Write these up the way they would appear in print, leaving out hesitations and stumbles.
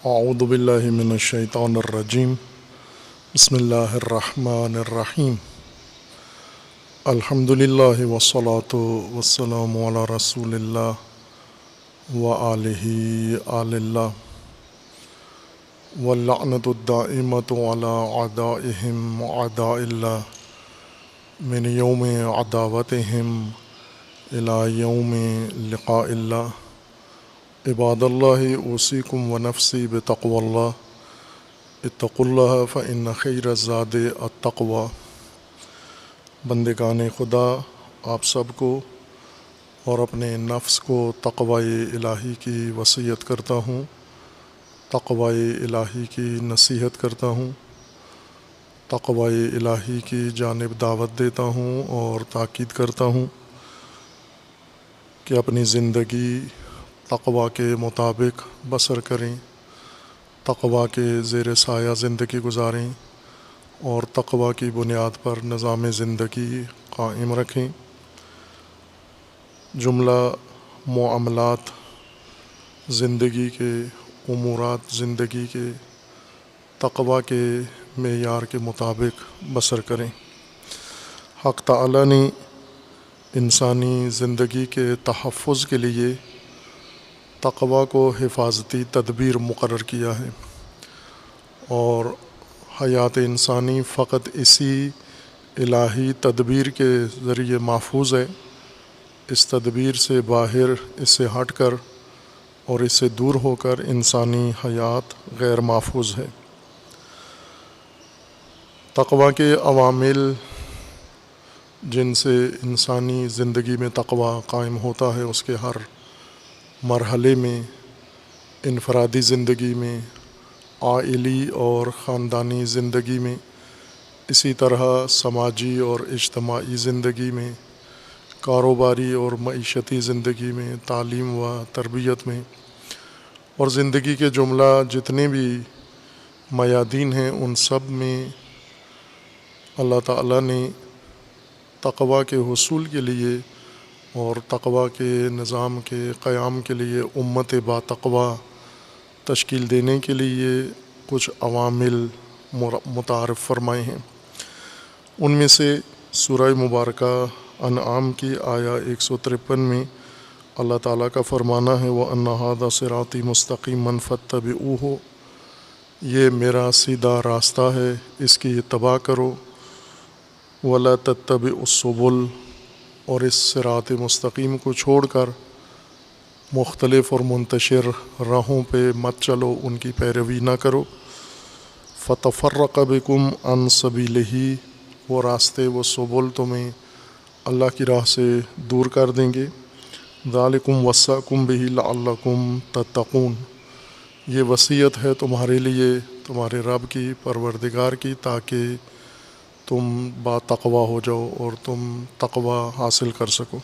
اعوذ باللہ من الشیطان الرجیم بسم اللہ الرحمن الرحیم الحمد للہ والصلاة والسلام علی رسول اللہ وآلہ آل اللہ واللعنۃ الدائمۃ علی اعدائہم اعداء اللہ من یوم عداوتہم الی یوم لقاء اللہ عباد اللہ اوصیکم ونفسی بتقوی اللہ اتقوا اللہ فإن خیر الزاد التقوی۔ بندگان خدا، آپ سب کو اور اپنے نفس کو تقوی الہی کی وصیت کرتا ہوں، تقوی الہی کی نصیحت کرتا ہوں، تقوی الہی کی جانب دعوت دیتا ہوں اور تاکید کرتا ہوں کہ اپنی زندگی تقوی کے مطابق بسر کریں، تقوی کے زیر سایہ زندگی گزاریں اور تقوی کی بنیاد پر نظام زندگی قائم رکھیں۔ جملہ معاملات زندگی کے امورات زندگی کے تقوی کے معیار کے مطابق بسر کریں۔ حق تعالی نے انسانی زندگی کے تحفظ کے لیے تقوی کو حفاظتی تدبیر مقرر کیا ہے، اور حیات انسانی فقط اسی الہی تدبیر کے ذریعے محفوظ ہے۔ اس تدبیر سے باہر، اس سے ہٹ کر اور اس سے دور ہو کر انسانی حیات غیر محفوظ ہے۔ تقوی کے عوامل جن سے انسانی زندگی میں تقوی قائم ہوتا ہے، اس کے ہر مرحلے میں، انفرادی زندگی میں، عائلی اور خاندانی زندگی میں، اسی طرح سماجی اور اجتماعی زندگی میں، کاروباری اور معیشتی زندگی میں، تعلیم و تربیت میں، اور زندگی کے جملہ جتنے بھی میادین ہیں، ان سب میں اللہ تعالیٰ نے تقوی کے حصول کے لیے اور تقوی کے نظام کے قیام کے لیے امت با تقوی تشکیل دینے کے لیے کچھ عوامل متعارف فرمائے ہیں۔ ان میں سے سورہ مبارکہ انعام کی آیا 153 میں اللہ تعالیٰ کا فرمانا ہے وَأَنَّ هَذَا صِرَاطِي مُسْتَقِيمًا فَاتَّبِعُوهُ، یہ میرا سیدھا راستہ ہے، اس کی اتباع کرو۔ وَلَا تَتَّبِعُوا السُّبُلَ، اور اس صراط مستقیم کو چھوڑ کر مختلف اور منتشر راہوں پہ مت چلو، ان کی پیروی نہ کرو۔ فَتَفَرَّقَ بِكُمْ عَنْ سَبِيلِهِ، وہ راستے وہ سبل تمہیں اللہ کی راہ سے دور کر دیں گے۔ ذَلِكُمْ وَصَّاكُمْ بِهِ لَعَلَّكُمْ تَتَّقُونَ، یہ وصیت ہے تمہارے لیے تمہارے رب کی، پروردگار کی، تاکہ تم با تقوی ہو جاؤ اور تم تقوی حاصل کر سکو۔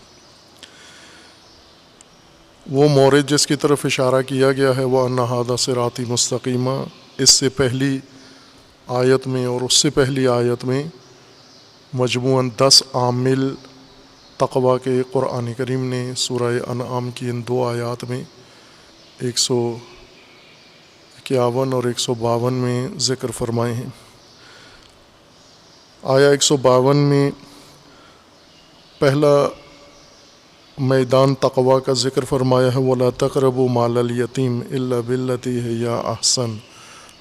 وہ مورد جس کی طرف اشارہ کیا گیا ہے وَأَنَّ هَذَا صِرَاطِي مُسْتَقِيمًا، اس سے پہلی آیت میں اور اس سے پہلی آیت میں مجموعاً 10 عامل تقوی کے قرآن کریم نے سورہ انعام کی ان 2 آیات میں 151 اور 152 میں ذکر فرمائے ہیں۔ آیا 152 میں پہلا میدان تقوی کا ذکر فرمایا ہے وَلَا تَقْرَبُوا مَالَ الْيَتِيمِ إِلَّا بِالَّتِي هِيَ أَحْسَنُ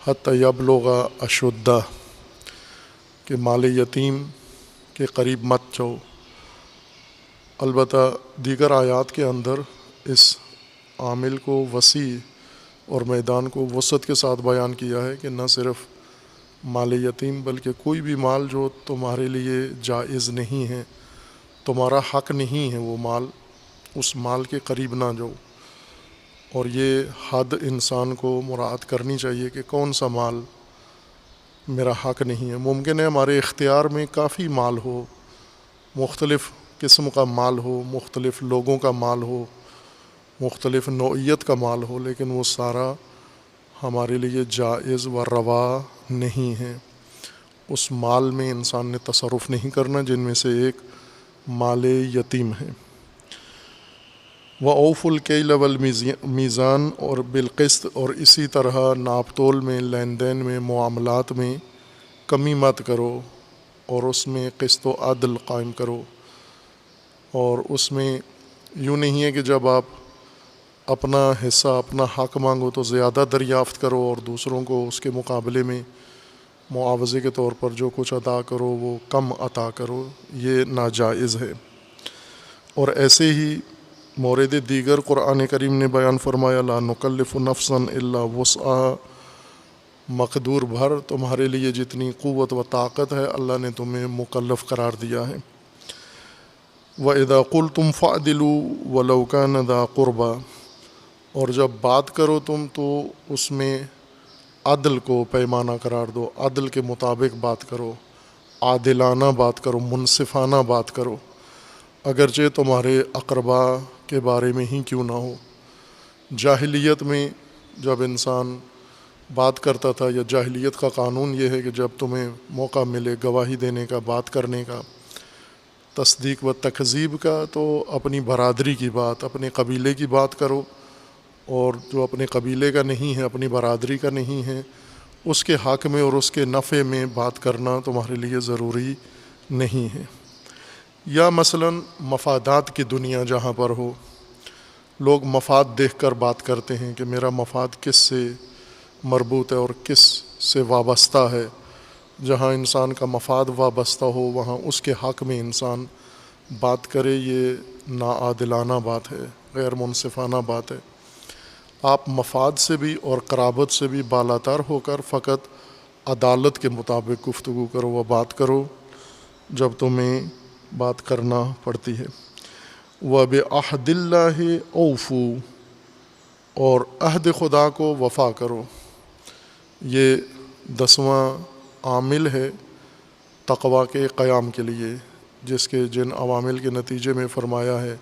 حَتَّى يَبْلُغَ أَشُدَّهُ، کہ مال یتیم کے قریب مت جاؤ۔ البتہ دیگر آیات کے اندر اس عامل کو وسیع اور میدان کو وسعت کے ساتھ بیان کیا ہے کہ نہ صرف مال یتیم بلکہ کوئی بھی مال جو تمہارے لیے جائز نہیں ہے، تمہارا حق نہیں ہے، وہ مال، اس مال کے قریب نہ جاؤ۔ اور یہ حد انسان کو مراعات کرنی چاہیے کہ کون سا مال میرا حق نہیں ہے۔ ممکن ہے ہمارے اختیار میں کافی مال ہو، مختلف قسم کا مال ہو، مختلف لوگوں کا مال ہو، مختلف نوعیت کا مال ہو، لیکن وہ سارا ہمارے لیے جائز و روا نہیں ہے۔ اس مال میں انسان نے تصرف نہیں کرنا، جن میں سے ایک مال یتیم ہے۔ وَأَوْفُوا الْكَيْلَ وَالْمِيزَانَ، اور بالقسط، اور اسی طرح ناپ تول میں، لین دین میں، معاملات میں کمی مت کرو، اور اس میں قسط و عدل قائم کرو۔ اور اس میں یوں نہیں ہے کہ جب آپ اپنا حصہ، اپنا حق مانگو تو زیادہ دریافت کرو، اور دوسروں کو اس کے مقابلے میں معاوضے کے طور پر جو کچھ عطا کرو وہ کم عطا کرو، یہ ناجائز ہے۔ اور ایسے ہی مورد دیگر قرآن کریم نے بیان فرمایا لا نکلف نفسا الا وسعها، مقدور بھر تمہارے لیے جتنی قوت و طاقت ہے اللہ نے تمہیں مکلف قرار دیا ہے۔ وَإِذَا قُلْتُمْ فَعْدِلُوا وَلَوْ كَانَ ذَا قُرْبَى، اور جب بات کرو تم تو اس میں عدل کو پیمانہ قرار دو، عدل کے مطابق بات کرو، عادلانہ بات کرو، منصفانہ بات کرو، اگرچہ تمہارے اقربا کے بارے میں ہی کیوں نہ ہو۔ جاہلیت میں جب انسان بات کرتا تھا، یا جاہلیت کا قانون یہ ہے کہ جب تمہیں موقع ملے گواہی دینے کا، بات کرنے کا، تصدیق و تکذیب کا، تو اپنی برادری کی بات، اپنے قبیلے کی بات کرو، اور جو اپنے قبیلے کا نہیں ہے، اپنی برادری کا نہیں ہے، اس کے حق میں اور اس کے نفع میں بات کرنا تمہارے لیے ضروری نہیں ہے۔ یا مثلا مفادات کی دنیا جہاں پر ہو، لوگ مفاد دیکھ کر بات کرتے ہیں کہ میرا مفاد کس سے مربوط ہے اور کس سے وابستہ ہے۔ جہاں انسان کا مفاد وابستہ ہو وہاں اس کے حق میں انسان بات کرے، یہ ناعادلانہ بات ہے، غیر منصفانہ بات ہے۔ آپ مفاد سے بھی اور قرابت سے بھی بالاتر ہو کر فقط عدالت کے مطابق گفتگو کرو و بات کرو جب تمہیں بات کرنا پڑتی ہے۔ وَبِعَہْدِ اللَّهِ أَوْفُوا، اور عہد خدا کو وفا کرو۔ یہ 10واں عامل ہے تقوی کے قیام کے لیے، جس کے جن عوامل کے نتیجے میں فرمایا ہے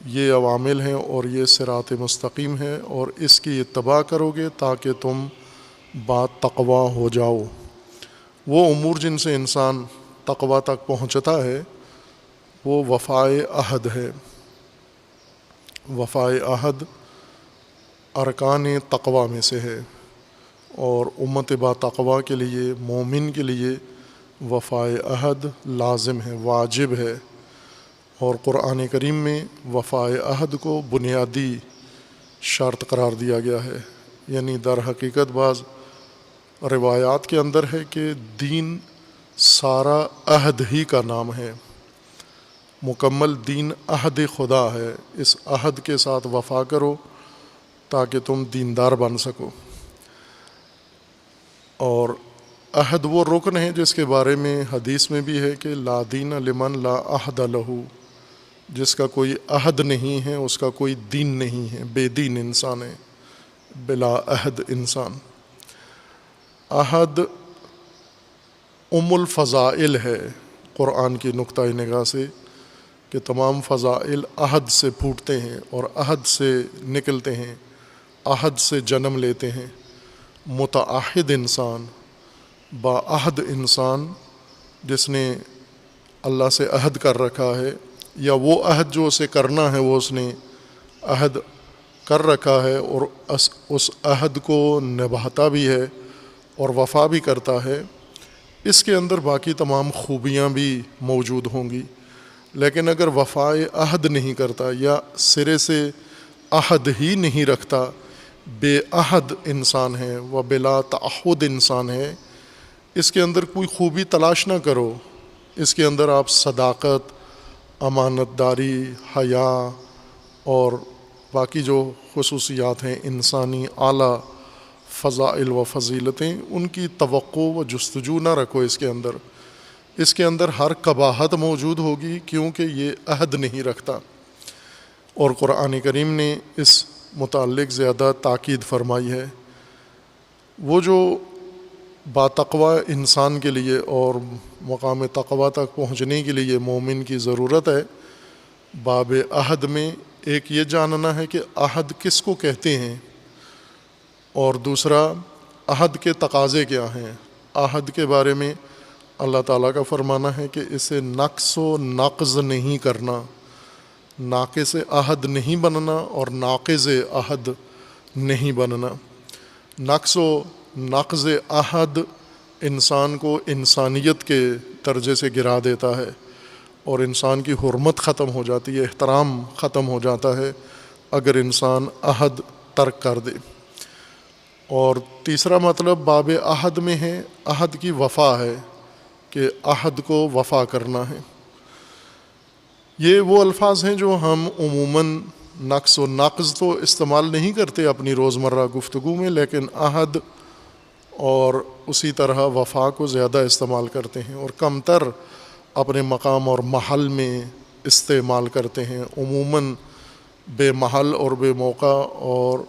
یہ عوامل ہیں اور یہ صراط مستقیم ہے، اور اس کی اتباع کرو گے تاکہ تم بات تقوی ہو جاؤ۔ وہ امور جن سے انسان تقوی تک پہنچتا ہے وہ وفائے عہد ہے۔ وفائے عہد ارکان تقوی میں سے ہے، اور امت با تقوی کے لیے، مومن کے لیے وفائے عہد لازم ہے، واجب ہے۔ اور قرآن کریم میں وفائے عہد کو بنیادی شرط قرار دیا گیا ہے۔ یعنی در حقیقت بعض روایات کے اندر ہے کہ دین سارا عہد ہی کا نام ہے، مکمل دین عہد خدا ہے، اس عہد کے ساتھ وفا کرو تاکہ تم دیندار بن سکو۔ اور عہد وہ رکن ہے جس کے بارے میں حدیث میں بھی ہے کہ لا دین لمن لا عہد لہو، جس کا کوئی عہد نہیں ہے اس کا کوئی دین نہیں ہے، بے دین انسان ہے، بلا عہد انسان۔ عہد الفضائل ہے قرآن کی نقطۂ نگاہ سے، کہ تمام فضائل عہد سے پھوٹتے ہیں اور عہد سے نکلتے ہیں، عہد سے جنم لیتے ہیں۔ متعہد انسان، باعہد انسان جس نے اللہ سے عہد کر رکھا ہے، یا وہ عہد جو اسے کرنا ہے وہ اس نے عہد کر رکھا ہے اور اس عہد کو نبھاتا بھی ہے اور وفا بھی کرتا ہے، اس کے اندر باقی تمام خوبیاں بھی موجود ہوں گی۔ لیکن اگر وفائے عہد نہیں کرتا یا سرے سے عہد ہی نہیں رکھتا، بے عہد انسان ہے و بلا تعہد انسان ہے، اس کے اندر کوئی خوبی تلاش نہ کرو۔ اس کے اندر آپ صداقت، امانت داری، حیا اور باقی جو خصوصیات ہیں انسانی اعلیٰ فضائل و فضیلتیں، ان کی توقع و جستجو نہ رکھو۔ اس کے اندر ہر قباحت موجود ہوگی کیونکہ یہ عہد نہیں رکھتا۔ اور قرآن کریم نے اس متعلق زیادہ تاکید فرمائی ہے۔ وہ جو باتقوی انسان کے لیے اور مقام تقوی تک پہنچنے کے لیے مومن کی ضرورت ہے، باب عہد میں ایک یہ جاننا ہے کہ عہد کس کو کہتے ہیں، اور دوسرا عہد کے تقاضے کیا ہیں۔ عہد کے بارے میں اللہ تعالیٰ کا فرمانا ہے کہ اسے نقص و نقض نہیں کرنا، ناقص عہد نہیں بننا اور ناقض عہد نہیں بننا۔ نقص و نقض عہد انسان کو انسانیت کے درجے سے گرا دیتا ہے اور انسان کی حرمت ختم ہو جاتی ہے، احترام ختم ہو جاتا ہے اگر انسان عہد ترک کر دے۔ اور تیسرا مطلب باب عہد میں ہے، عہد کی وفا ہے کہ عہد کو وفا کرنا ہے۔ یہ وہ الفاظ ہیں جو ہم عموماً نقص و نقض تو استعمال نہیں کرتے اپنی روزمرہ گفتگو میں، لیکن عہد اور اسی طرح وفا کو زیادہ استعمال کرتے ہیں اور کم تر اپنے مقام اور محل میں استعمال کرتے ہیں۔ عموماً بے محل اور بے موقع اور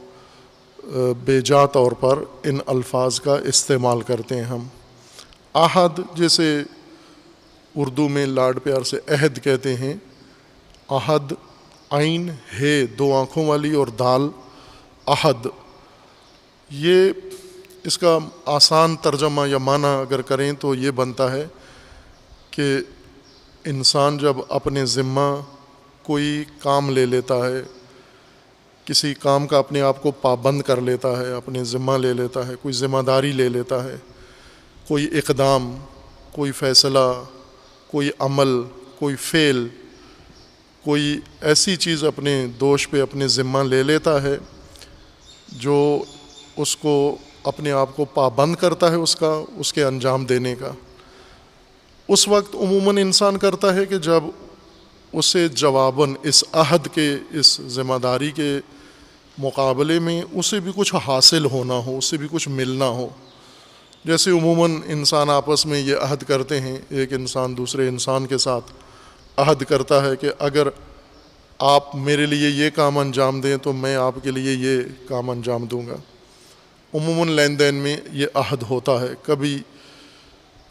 بے جا طور پر ان الفاظ کا استعمال کرتے ہیں ہم۔ عہد جیسے اردو میں لاڈ پیار سے عہد کہتے ہیں، عہد عین ہے دو آنکھوں والی اور دال عہد، یہ اس کا آسان ترجمہ یا معنی اگر کریں تو یہ بنتا ہے کہ انسان جب اپنے ذمہ کوئی کام لے لیتا ہے، کسی کام کا اپنے آپ کو پابند کر لیتا ہے، اپنے ذمہ لے لیتا ہے، کوئی ذمہ داری لے لیتا ہے، کوئی اقدام، کوئی فیصلہ، کوئی عمل، کوئی فعل، کوئی ایسی چیز اپنے دوش پہ اپنے ذمہ لے لیتا ہے جو اس کو اپنے آپ کو پابند کرتا ہے اس کے انجام دینے کا، اس وقت عموماً انسان کرتا ہے کہ جب اسے جواباً اس عہد کے، اس ذمہ داری کے مقابلے میں اسے بھی کچھ حاصل ہونا ہو، اسے بھی کچھ ملنا ہو۔ جیسے عموماً انسان آپس میں یہ عہد کرتے ہیں، ایک انسان دوسرے انسان کے ساتھ عہد کرتا ہے کہ اگر آپ میرے لیے یہ کام انجام دیں تو میں آپ کے لیے یہ کام انجام دوں گا۔ عموماً لین دین میں یہ عہد ہوتا ہے، کبھی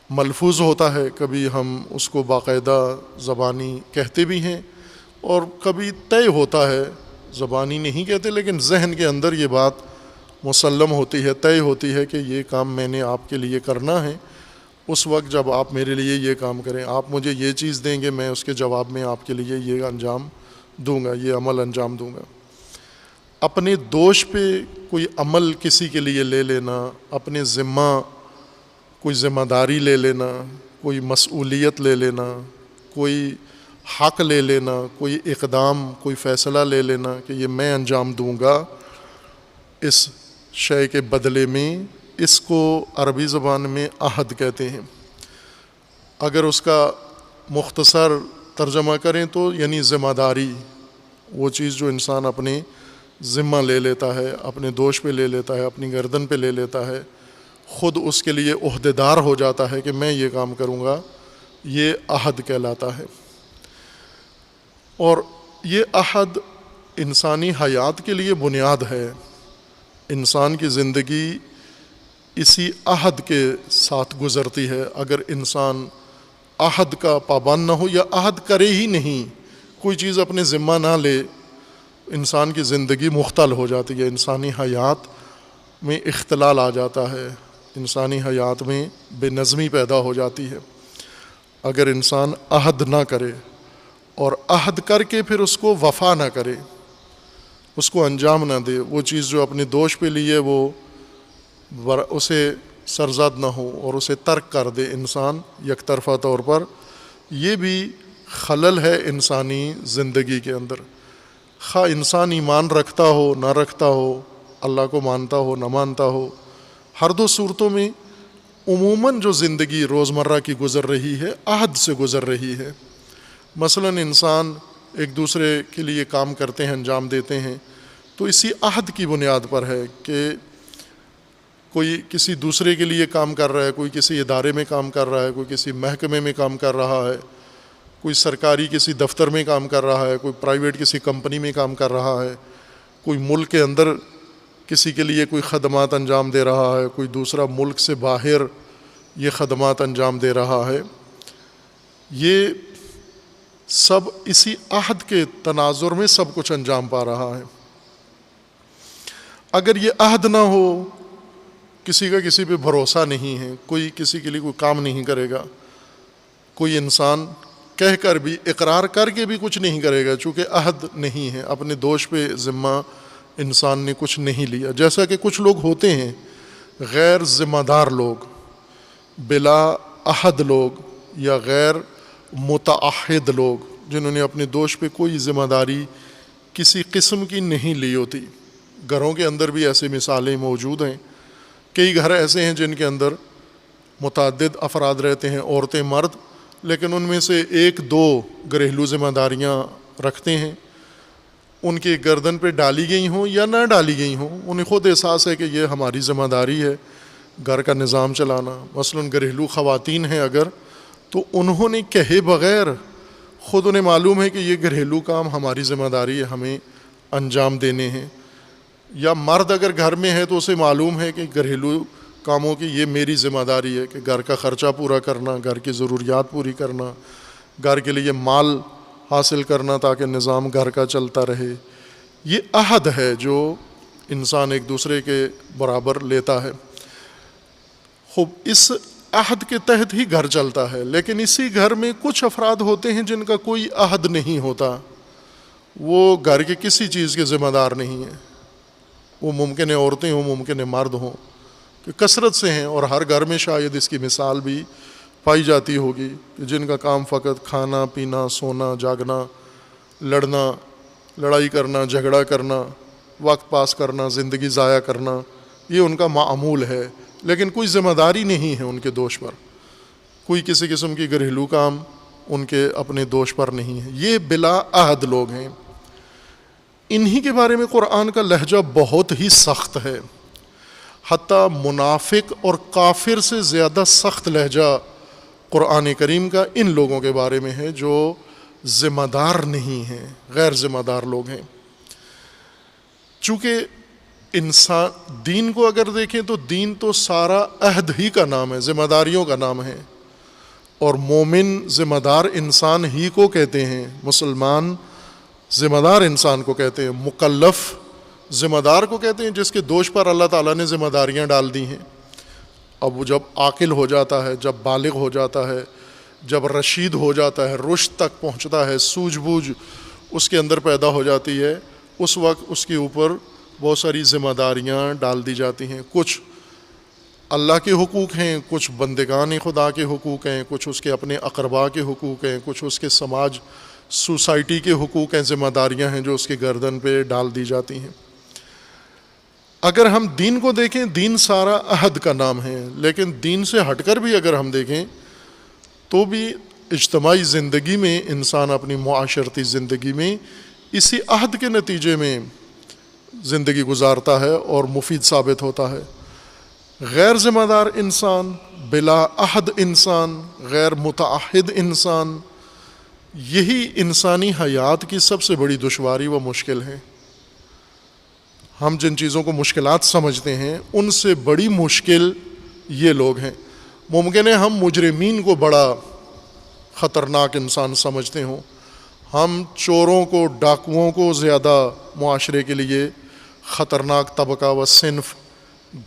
ملفوظ ہوتا ہے، کبھی ہم اس کو باقاعدہ زبانی کہتے بھی ہیں اور کبھی طے ہوتا ہے، زبانی نہیں کہتے لیکن ذہن کے اندر یہ بات مسلم ہوتی ہے، طے ہوتی ہے کہ یہ کام میں نے آپ کے لیے کرنا ہے۔ اس وقت جب آپ میرے لیے یہ کام کریں، آپ مجھے یہ چیز دیں گے، میں اس کے جواب میں آپ کے لیے یہ انجام دوں گا، یہ عمل انجام دوں گا۔ اپنے دوش پہ کوئی عمل کسی کے لیے لے لینا، اپنے ذمہ کوئی ذمہ داری لے لینا، کوئی مسئولیت لے لینا، کوئی حق لے لینا، کوئی اقدام، کوئی فیصلہ لے لینا کہ یہ میں انجام دوں گا اس شے کے بدلے میں، اس کو عربی زبان میں عہد کہتے ہیں۔ اگر اس کا مختصر ترجمہ کریں تو یعنی ذمہ داری، وہ چیز جو انسان اپنے ذمہ لے لیتا ہے، اپنے دوش پہ لے لیتا ہے، اپنی گردن پہ لے لیتا ہے، خود اس کے لیے عہدیدار ہو جاتا ہے کہ میں یہ کام کروں گا، یہ عہد کہلاتا ہے۔ اور یہ عہد انسانی حیات کے لیے بنیاد ہے، انسان کی زندگی اسی عہد کے ساتھ گزرتی ہے۔ اگر انسان عہد کا پابند نہ ہو یا عہد کرے ہی نہیں، کوئی چیز اپنے ذمہ نہ لے، انسان کی زندگی مختل ہو جاتی ہے، انسانی حیات میں اختلال آ جاتا ہے، انسانی حیات میں بے نظمی پیدا ہو جاتی ہے۔ اگر انسان عہد نہ کرے اور عہد کر کے پھر اس کو وفا نہ کرے، اس کو انجام نہ دے، وہ چیز جو اپنے دوش پہ لیے وہ اسے سرزد نہ ہو اور اسے ترک کر دے انسان یک طرفہ طور پر، یہ بھی خلل ہے انسانی زندگی کے اندر۔ خواہ انسان ایمان رکھتا ہو نہ رکھتا ہو، اللہ کو مانتا ہو نہ مانتا ہو، ہر دو صورتوں میں عموماً جو زندگی روزمرہ کی گزر رہی ہے عہد سے گزر رہی ہے۔ مثلاً انسان ایک دوسرے کے لیے کام کرتے ہیں، انجام دیتے ہیں، تو اسی عہد کی بنیاد پر ہے کہ کوئی کسی دوسرے کے لیے کام کر رہا ہے، کوئی کسی ادارے میں کام کر رہا ہے، کوئی کسی محکمے میں کام کر رہا ہے، کوئی سرکاری کسی دفتر میں کام کر رہا ہے، کوئی پرائیویٹ کسی کمپنی میں کام کر رہا ہے، کوئی ملک کے اندر کسی کے لیے کوئی خدمات انجام دے رہا ہے، کوئی دوسرا ملک سے باہر یہ خدمات انجام دے رہا ہے۔ یہ سب اسی عہد کے تناظر میں سب کچھ انجام پا رہا ہے۔ اگر یہ عہد نہ ہو، کسی کا کسی پہ بھروسہ نہیں ہے، کوئی کسی کے لیے کوئی کام نہیں کرے گا، کوئی انسان کہہ کر بھی، اقرار کر کے بھی کچھ نہیں کرے گا، چونکہ عہد نہیں ہے، اپنے دوش پہ ذمہ انسان نے کچھ نہیں لیا. جیسا کہ کچھ لوگ ہوتے ہیں غیر ذمہ دار لوگ، بلا عہد لوگ یا غیر متعہد لوگ، جنہوں نے اپنے دوش پہ کوئی ذمہ داری کسی قسم کی نہیں لی ہوتی. گھروں کے اندر بھی ایسے مثالیں موجود ہیں. کئی گھر ایسے ہیں جن کے اندر متعدد افراد رہتے ہیں، عورتیں مرد، لیکن ان میں سے ایک دو گھریلو ذمہ داریاں رکھتے ہیں، ان کی گردن پہ ڈالی گئی ہوں یا نہ ڈالی گئی ہوں، انہیں خود احساس ہے کہ یہ ہماری ذمہ داری ہے گھر کا نظام چلانا. مثلاً گھریلو خواتین ہیں اگر، تو انہوں نے کہے بغیر خود انہیں معلوم ہے کہ یہ گھریلو کام ہماری ذمہ داری ہے، ہمیں انجام دینے ہیں. یا مرد اگر گھر میں ہے تو اسے معلوم ہے کہ گھریلو کاموں کی یہ میری ذمہ داری ہے، کہ گھر کا خرچہ پورا کرنا، گھر کی ضروریات پوری کرنا، گھر کے لیے مال حاصل کرنا تاکہ نظام گھر کا چلتا رہے. یہ عہد ہے جو انسان ایک دوسرے کے برابر لیتا ہے. خوب اس عہد کے تحت ہی گھر چلتا ہے، لیکن اسی گھر میں کچھ افراد ہوتے ہیں جن کا کوئی عہد نہیں ہوتا، وہ گھر کے کسی چیز کے ذمہ دار نہیں ہیں. وہ ممکن ہے عورتیں ہوں، ممکن ہے مرد ہوں، کہ کثرت سے ہیں، اور ہر گھر میں شاید اس کی مثال بھی پائی جاتی ہوگی، کہ جن کا کام فقط کھانا پینا، سونا جاگنا، لڑنا، لڑائی کرنا، جھگڑا کرنا، وقت پاس کرنا، زندگی ضائع کرنا، یہ ان کا معمول ہے، لیکن کوئی ذمہ داری نہیں ہے ان کے دوش پر، کوئی کسی قسم کی گھریلو کام ان کے اپنے دوش پر نہیں ہے. یہ بلا عہد لوگ ہیں. انہی کے بارے میں قرآن کا لہجہ بہت ہی سخت ہے، حتیٰ منافق اور کافر سے زیادہ سخت لہجہ قرآن کریم کا ان لوگوں کے بارے میں ہے جو ذمہ دار نہیں ہیں، غیر ذمہ دار لوگ ہیں. چونکہ انسان دین کو اگر دیکھیں تو دین تو سارا عہد ہی کا نام ہے، ذمہ داریوں کا نام ہے، اور مومن ذمہ دار انسان ہی کو کہتے ہیں، مسلمان ذمہ دار انسان کو کہتے ہیں، مکلف ذمہ دار کو کہتے ہیں جس کے دوش پر اللہ تعالیٰ نے ذمہ داریاں ڈال دی ہیں. اب وہ جب عاقل ہو جاتا ہے، جب بالغ ہو جاتا ہے، جب رشید ہو جاتا ہے، رشد تک پہنچتا ہے، سوجھ بوجھ اس کے اندر پیدا ہو جاتی ہے، اس وقت اس کے اوپر بہت ساری ذمہ داریاں ڈال دی جاتی ہیں. کچھ اللہ کے حقوق ہیں، کچھ بندگان خدا کے حقوق ہیں، کچھ اس کے اپنے اقربا کے حقوق ہیں، کچھ اس کے سماج سوسائٹی کے حقوق ہیں، ذمہ داریاں ہیں جو اس کی گردن پہ ڈال دی جاتی ہیں. اگر ہم دین کو دیکھیں، دین سارا عہد کا نام ہے، لیکن دین سے ہٹ کر بھی اگر ہم دیکھیں تو بھی اجتماعی زندگی میں انسان اپنی معاشرتی زندگی میں اسی عہد کے نتیجے میں زندگی گزارتا ہے اور مفید ثابت ہوتا ہے. غیر ذمہ دار انسان، بلا عہد انسان، غیر متعہد انسان، یہی انسانی حیات کی سب سے بڑی دشواری و مشکل ہے. ہم جن چیزوں کو مشکلات سمجھتے ہیں ان سے بڑی مشکل یہ لوگ ہیں. ممکن ہے ہم مجرمین کو بڑا خطرناک انسان سمجھتے ہوں، ہم چوروں کو، ڈاکوؤں کو زیادہ معاشرے کے لیے خطرناک طبقہ و صنف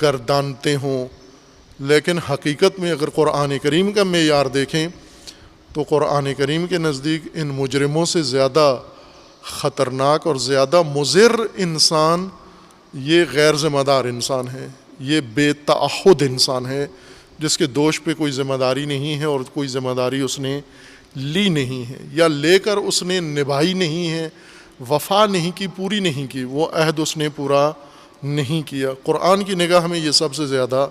گردانتے ہوں، لیکن حقیقت میں اگر قرآن کریم کا معیار دیکھیں تو قرآن کریم کے نزدیک ان مجرموں سے زیادہ خطرناک اور زیادہ مضر انسان یہ غیر ذمہ دار انسان ہے، یہ بے تعہد انسان ہے جس کے دوش پہ کوئی ذمہ داری نہیں ہے اور کوئی ذمہ داری اس نے لی نہیں ہے، یا لے کر اس نے نبھائی نہیں ہے، وفا نہیں کی، پوری نہیں کی، وہ عہد اس نے پورا نہیں کیا. قرآن کی نگاہ میں یہ سب سے زیادہ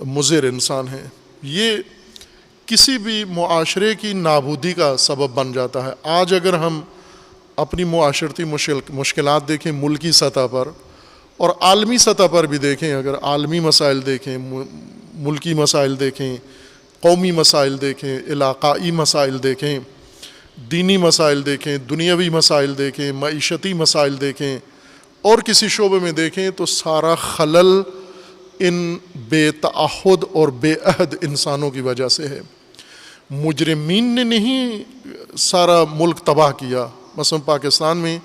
مضر انسان ہے. یہ کسی بھی معاشرے کی نابودی کا سبب بن جاتا ہے. آج اگر ہم اپنی معاشرتی مشکلات دیکھیں ملکی سطح پر اور عالمی سطح پر بھی دیکھیں، اگر عالمی مسائل دیکھیں، ملکی مسائل دیکھیں، قومی مسائل دیکھیں، علاقائی مسائل دیکھیں، دینی مسائل دیکھیں، دنیاوی مسائل دیکھیں، معیشتی مسائل دیکھیں، اور کسی شعبے میں دیکھیں، تو سارا خلل ان بے تعہد اور بے عہد انسانوں کی وجہ سے ہے. مجرمین نے نہیں سارا ملک تباہ کیا. مثلا پاکستان میں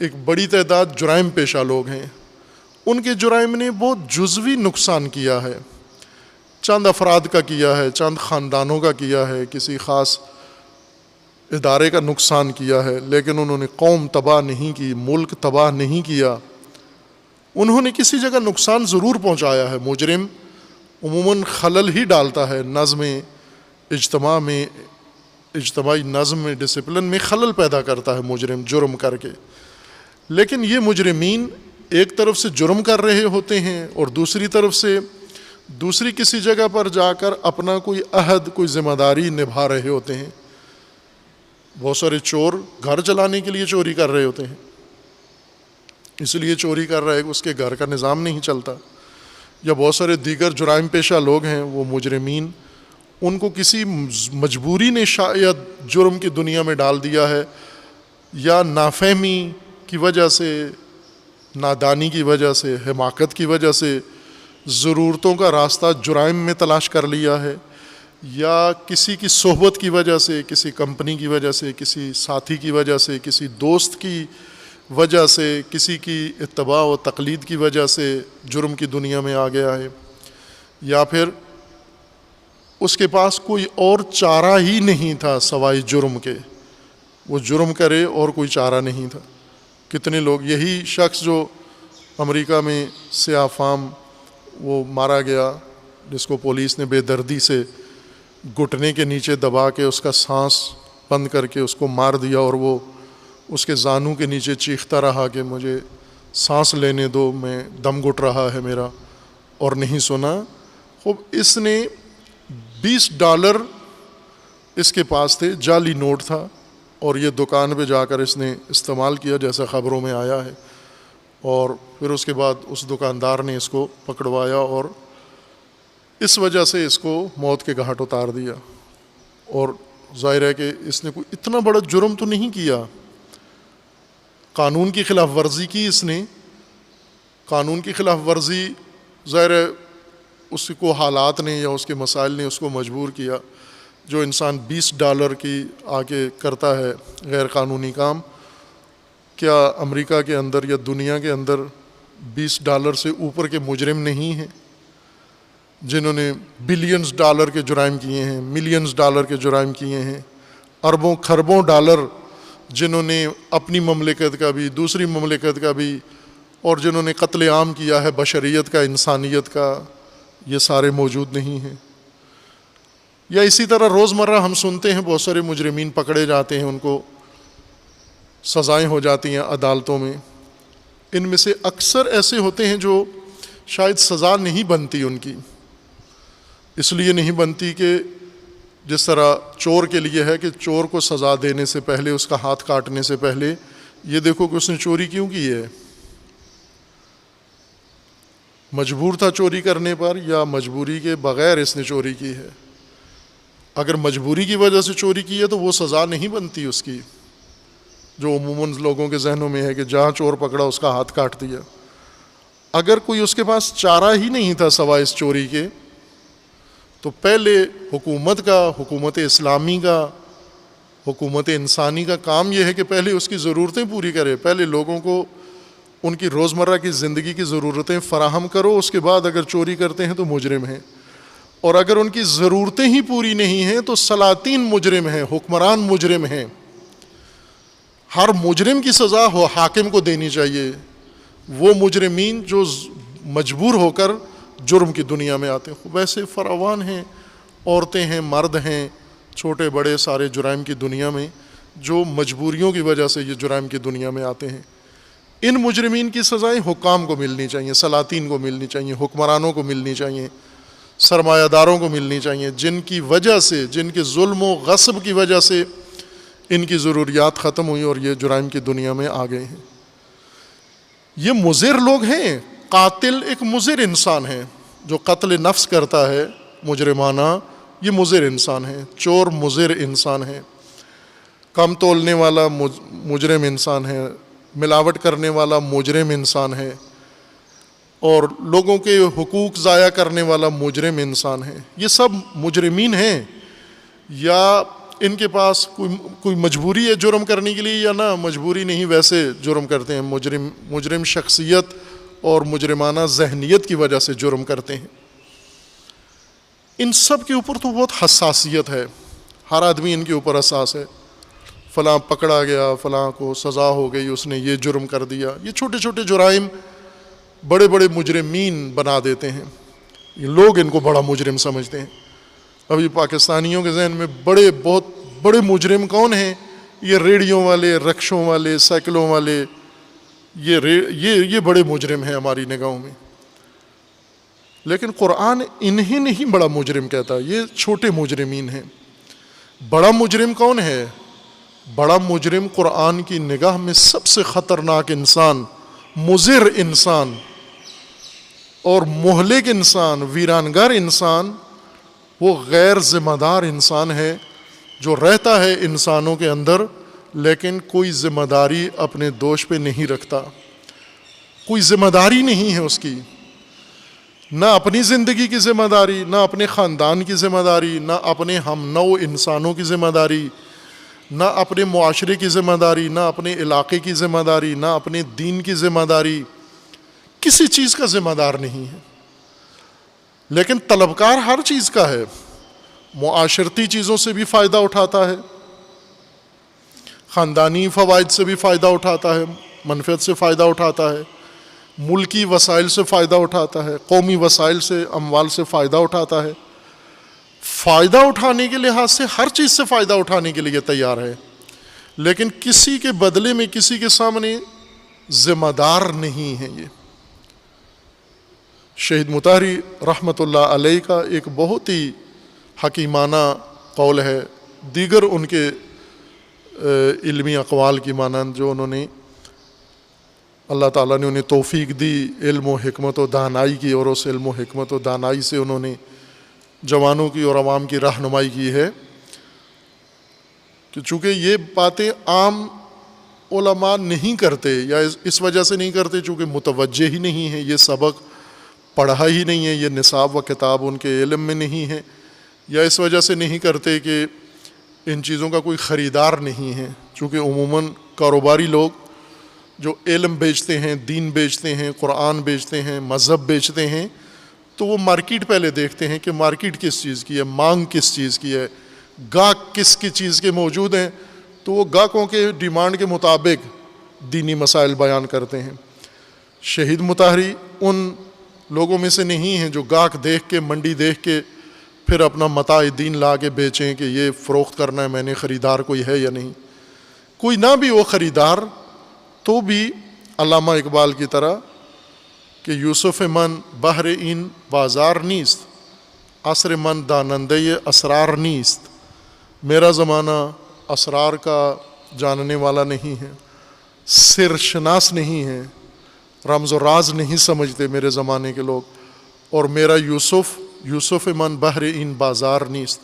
ایک بڑی تعداد جرائم پیشہ لوگ ہیں، ان کے جرائم نے بہت جزوی نقصان کیا ہے، چند افراد کا کیا ہے، چند خاندانوں کا کیا ہے، کسی خاص ادارے کا نقصان کیا ہے، لیکن انہوں نے قوم تباہ نہیں کی، ملک تباہ نہیں کیا، انہوں نے کسی جگہ نقصان ضرور پہنچایا ہے۔ مجرم عموماً خلل ہی ڈالتا ہے نظم اجتماع میں، اجتماعی نظم میں، ڈسپلن میں خلل پیدا کرتا ہے مجرم جرم کر کے۔ لیکن یہ مجرمین ایک طرف سے جرم کر رہے ہوتے ہیں اور دوسری طرف سے دوسری کسی جگہ پر جا کر اپنا کوئی عہد، کوئی ذمہ داری نبھا رہے ہوتے ہیں۔ بہت سارے چور گھر چلانے کے لیے چوری کر رہے ہوتے ہیں، اس لیے چوری کر رہا ہے کہ اس کے گھر کا نظام نہیں چلتا۔ یا بہت سارے دیگر جرائم پیشہ لوگ ہیں، وہ مجرمین، ان کو کسی مجبوری نے شاید جرم کی دنیا میں ڈال دیا ہے، یا نافہمی کی وجہ سے، نادانی کی وجہ سے، حماقت کی وجہ سے ضرورتوں کا راستہ جرائم میں تلاش کر لیا ہے، یا کسی کی صحبت کی وجہ سے، کسی کمپنی کی وجہ سے، کسی ساتھی کی وجہ سے، کسی دوست کی وجہ سے، کسی کی اتباع و تقلید کی وجہ سے جرم کی دنیا میں آ گیا ہے، یا پھر اس کے پاس کوئی اور چارہ ہی نہیں تھا سوائے جرم کے، وہ جرم کرے اور کوئی چارہ نہیں تھا۔ کتنے لوگ، یہی شخص جو امریکہ میں سیاہ فام وہ مارا گیا، جس کو پولیس نے بے دردی سے گھٹنے کے نیچے دبا کے اس کا سانس بند کر کے اس کو مار دیا، اور وہ اس کے زانوں کے نیچے چیختا رہا کہ مجھے سانس لینے دو، میں دم گھٹ رہا ہے میرا، اور نہیں سنا۔ خوب اس نے $20 اس کے پاس تھے، جعلی نوٹ تھا، اور یہ دکان پہ جا کر اس نے استعمال کیا جیسا خبروں میں آیا ہے، اور پھر اس کے بعد اس دکاندار نے اس کو پکڑوایا اور اس وجہ سے اس کو موت کے گھاٹ اتار دیا۔ اور ظاہر ہے کہ اس نے کوئی اتنا بڑا جرم تو نہیں کیا، قانون کی خلاف ورزی کی اس نے، قانون کی خلاف ورزی ظاہر ہے اس کو حالات نے یا اس کے مسائل نے اس کو مجبور کیا۔ جو انسان $20 کی آگے کرتا ہے غیر قانونی کام، کیا امریکہ کے اندر یا دنیا کے اندر $20 سے اوپر کے مجرم نہیں ہیں جنہوں نے $بلینز کے جرائم کیے ہیں، $ملینز کے جرائم کیے ہیں، اربوں کھربوں ڈالر جنہوں نے اپنی مملکت کا بھی، دوسری مملکت کا بھی، اور جنہوں نے قتل عام کیا ہے بشریت کا، انسانیت کا، یہ سارے موجود نہیں ہیں۔ یا اسی طرح روزمرہ ہم سنتے ہیں بہت سارے مجرمین پکڑے جاتے ہیں، ان کو سزائیں ہو جاتی ہیں عدالتوں میں۔ ان میں سے اکثر ایسے ہوتے ہیں جو شاید سزا نہیں بنتی ان کی، اس لیے نہیں بنتی کہ جس طرح چور کے لیے ہے کہ چور کو سزا دینے سے پہلے، اس کا ہاتھ کاٹنے سے پہلے یہ دیکھو کہ اس نے چوری کیوں کی ہے، مجبور تھا چوری کرنے پر یا مجبوری کے بغیر اس نے چوری کی ہے۔ اگر مجبوری کی وجہ سے چوری کی ہے تو وہ سزا نہیں بنتی اس کی، جو عموماً لوگوں کے ذہنوں میں ہے کہ جہاں چور پکڑا اس کا ہاتھ کاٹ دیا۔ اگر کوئی اس کے پاس چارہ ہی نہیں تھا سوائے اس چوری کے، تو پہلے حکومت کا، حکومت اسلامی کا، حکومت انسانی کا کام یہ ہے کہ پہلے اس کی ضرورتیں پوری کرے، پہلے لوگوں کو ان کی روزمرہ کی زندگی کی ضرورتیں فراہم کرو، اس کے بعد اگر چوری کرتے ہیں تو مجرم ہیں، اور اگر ان کی ضرورتیں ہی پوری نہیں ہیں تو سلاطین مجرم ہیں، حکمران مجرم ہیں۔ ہر مجرم کی سزا حاکم کو دینی چاہیے، وہ مجرمین جو مجبور ہو کر جرم کی دنیا میں آتے ہیں۔ ویسے فراوان ہیں، عورتیں ہیں، مرد ہیں، چھوٹے بڑے سارے جرائم کی دنیا میں جو مجبوریوں کی وجہ سے یہ جرائم کی دنیا میں آتے ہیں۔ ان مجرمین کی سزائیں حکام کو ملنی چاہیے، سلاطین کو ملنی چاہیے، حکمرانوں کو ملنی چاہیے، سرمایہ داروں کو ملنی چاہیے، جن کی وجہ سے، جن کے ظلم و غصب کی وجہ سے ان کی ضروریات ختم ہوئی اور یہ جرائم کی دنیا میں آ گئے ہیں۔ یہ مضر لوگ ہیں۔ قاتل ایک مضر انسان ہے، جو قتل نفس کرتا ہے مجرمانہ، یہ مضر انسان ہے۔ چور مضر انسان ہے، کم تولنے والا مجرم انسان ہے، ملاوٹ کرنے والا مجرم انسان ہے، اور لوگوں کے حقوق ضائع کرنے والا مجرم انسان ہے۔ یہ سب مجرمین ہیں، یا ان کے پاس کوئی مجبوری ہے جرم کرنے کے لیے، یا نہ مجبوری نہیں، ویسے جرم کرتے ہیں۔ مجرم شخصیت اور مجرمانہ ذہنیت کی وجہ سے جرم کرتے ہیں۔ ان سب کے اوپر تو بہت حساسیت ہے، ہر آدمی ان کے اوپر حساس ہے۔ فلاں پکڑا گیا، فلاں کو سزا ہو گئی، اس نے یہ جرم کر دیا. یہ چھوٹے چھوٹے جرائم بڑے بڑے مجرمین بنا دیتے ہیں. یہ لوگ ان کو بڑا مجرم سمجھتے ہیں. ابھی پاکستانیوں کے ذہن میں بہت بڑے مجرم کون ہیں؟ یہ ریڑھیوں والے، رکشوں والے، سائیکلوں والے، یہ بڑے مجرم ہیں ہماری نگاہوں میں. لیکن قرآن انہیں نہیں بڑا مجرم کہتا، یہ چھوٹے مجرمین ہیں. بڑا مجرم کون ہے؟ بڑا مجرم قرآن کی نگاہ میں سب سے خطرناک انسان، مضر انسان اور مہلک انسان، ویرانگر انسان، وہ غیر ذمہ دار انسان ہے جو رہتا ہے انسانوں کے اندر لیکن کوئی ذمہ داری اپنے دوش پہ نہیں رکھتا. کوئی ذمہ داری نہیں ہے اس کی، نہ اپنی زندگی کی ذمہ داری، نہ اپنے خاندان کی ذمہ داری، نہ اپنے ہم نوع انسانوں کی ذمہ داری، نہ اپنے معاشرے کی ذمہ داری، نہ اپنے علاقے کی ذمہ داری، نہ اپنے دین کی ذمہ داری. کسی چیز کا ذمہ دار نہیں ہے لیکن طلبکار ہر چیز کا ہے. معاشرتی چیزوں سے بھی فائدہ اٹھاتا ہے، خاندانی فوائد سے بھی فائدہ اٹھاتا ہے، منفعت سے فائدہ اٹھاتا ہے، ملکی وسائل سے فائدہ اٹھاتا ہے، قومی وسائل سے، اموال سے فائدہ اٹھاتا ہے. فائدہ اٹھانے کے لحاظ سے ہر چیز سے فائدہ اٹھانے کے لیے تیار ہے لیکن کسی کے بدلے میں کسی کے سامنے ذمہ دار نہیں ہے. یہ شہید مطہری رحمۃ اللہ علیہ کا ایک بہت ہی حکیمانہ قول ہے. دیگر ان کے علمی اقوال کی مانند جو انہوں نے، اللہ تعالیٰ نے انہیں توفیق دی علم و حکمت و دانائی کی، اور اس علم و حکمت و دانائی سے انہوں نے جوانوں کی اور عوام کی رہنمائی کی ہے کہ چونکہ یہ باتیں عام علماء نہیں کرتے، یا اس وجہ سے نہیں کرتے چونکہ متوجہ ہی نہیں ہیں، یہ سبق پڑھا ہی نہیں ہے، یہ نصاب و کتاب ان کے علم میں نہیں ہے، یا اس وجہ سے نہیں کرتے کہ ان چیزوں کا کوئی خریدار نہیں ہے. چونکہ عموماً کاروباری لوگ جو علم بیچتے ہیں، دین بیچتے ہیں، قرآن بیچتے ہیں، مذہب بیچتے ہیں، تو وہ مارکیٹ پہلے دیکھتے ہیں کہ مارکیٹ کس چیز کی ہے، مانگ کس چیز کی ہے، گاہک کس کی چیز کے موجود ہیں، تو وہ گاہکوں کے ڈیمانڈ کے مطابق دینی مسائل بیان کرتے ہیں. شہید مطہری ان لوگوں میں سے نہیں ہیں جو گاہک دیکھ کے، منڈی دیکھ کے پھر اپنا متاع دین لا کے بیچیں کہ یہ فروخت کرنا ہے، میں نے خریدار کوئی ہے یا نہیں. کوئی نہ بھی وہ خریدار تو بھی علامہ اقبال کی طرح کہ یوسف من بحر این بازار نیست، عصر من دانندے اسرار نیست. میرا زمانہ اسرار کا جاننے والا نہیں ہے، سر شناس نہیں ہے، رمز و راز نہیں سمجھتے میرے زمانے کے لوگ. اور میرا یوسف من بحر این بازار نیست،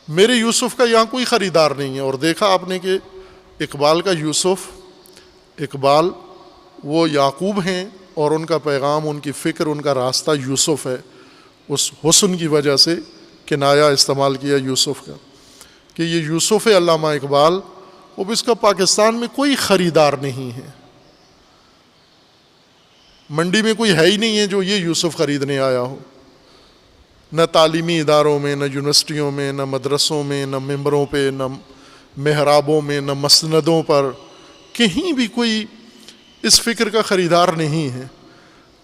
میرے یوسف کا یہاں کوئی خریدار نہیں ہے. اور دیکھا آپ نے کہ اقبال کا اقبال وہ یعقوب ہیں اور ان کا پیغام، ان کی فکر، ان کا راستہ یوسف ہے. اس حسن کی وجہ سے کنایا استعمال کیا یوسف کا کہ یہ یوسف ہے علامہ اقبال. اب اس کا پاکستان میں کوئی خریدار نہیں ہے، منڈی میں کوئی ہے ہی نہیں ہے جو یہ یوسف خریدنے آیا ہو. نہ تعلیمی اداروں میں، نہ یونیورسٹیوں میں، نہ مدرسوں میں، نہ ممبروں پہ، نہ محرابوں میں، نہ مسندوں پر، کہیں بھی کوئی اس فکر کا خریدار نہیں ہے.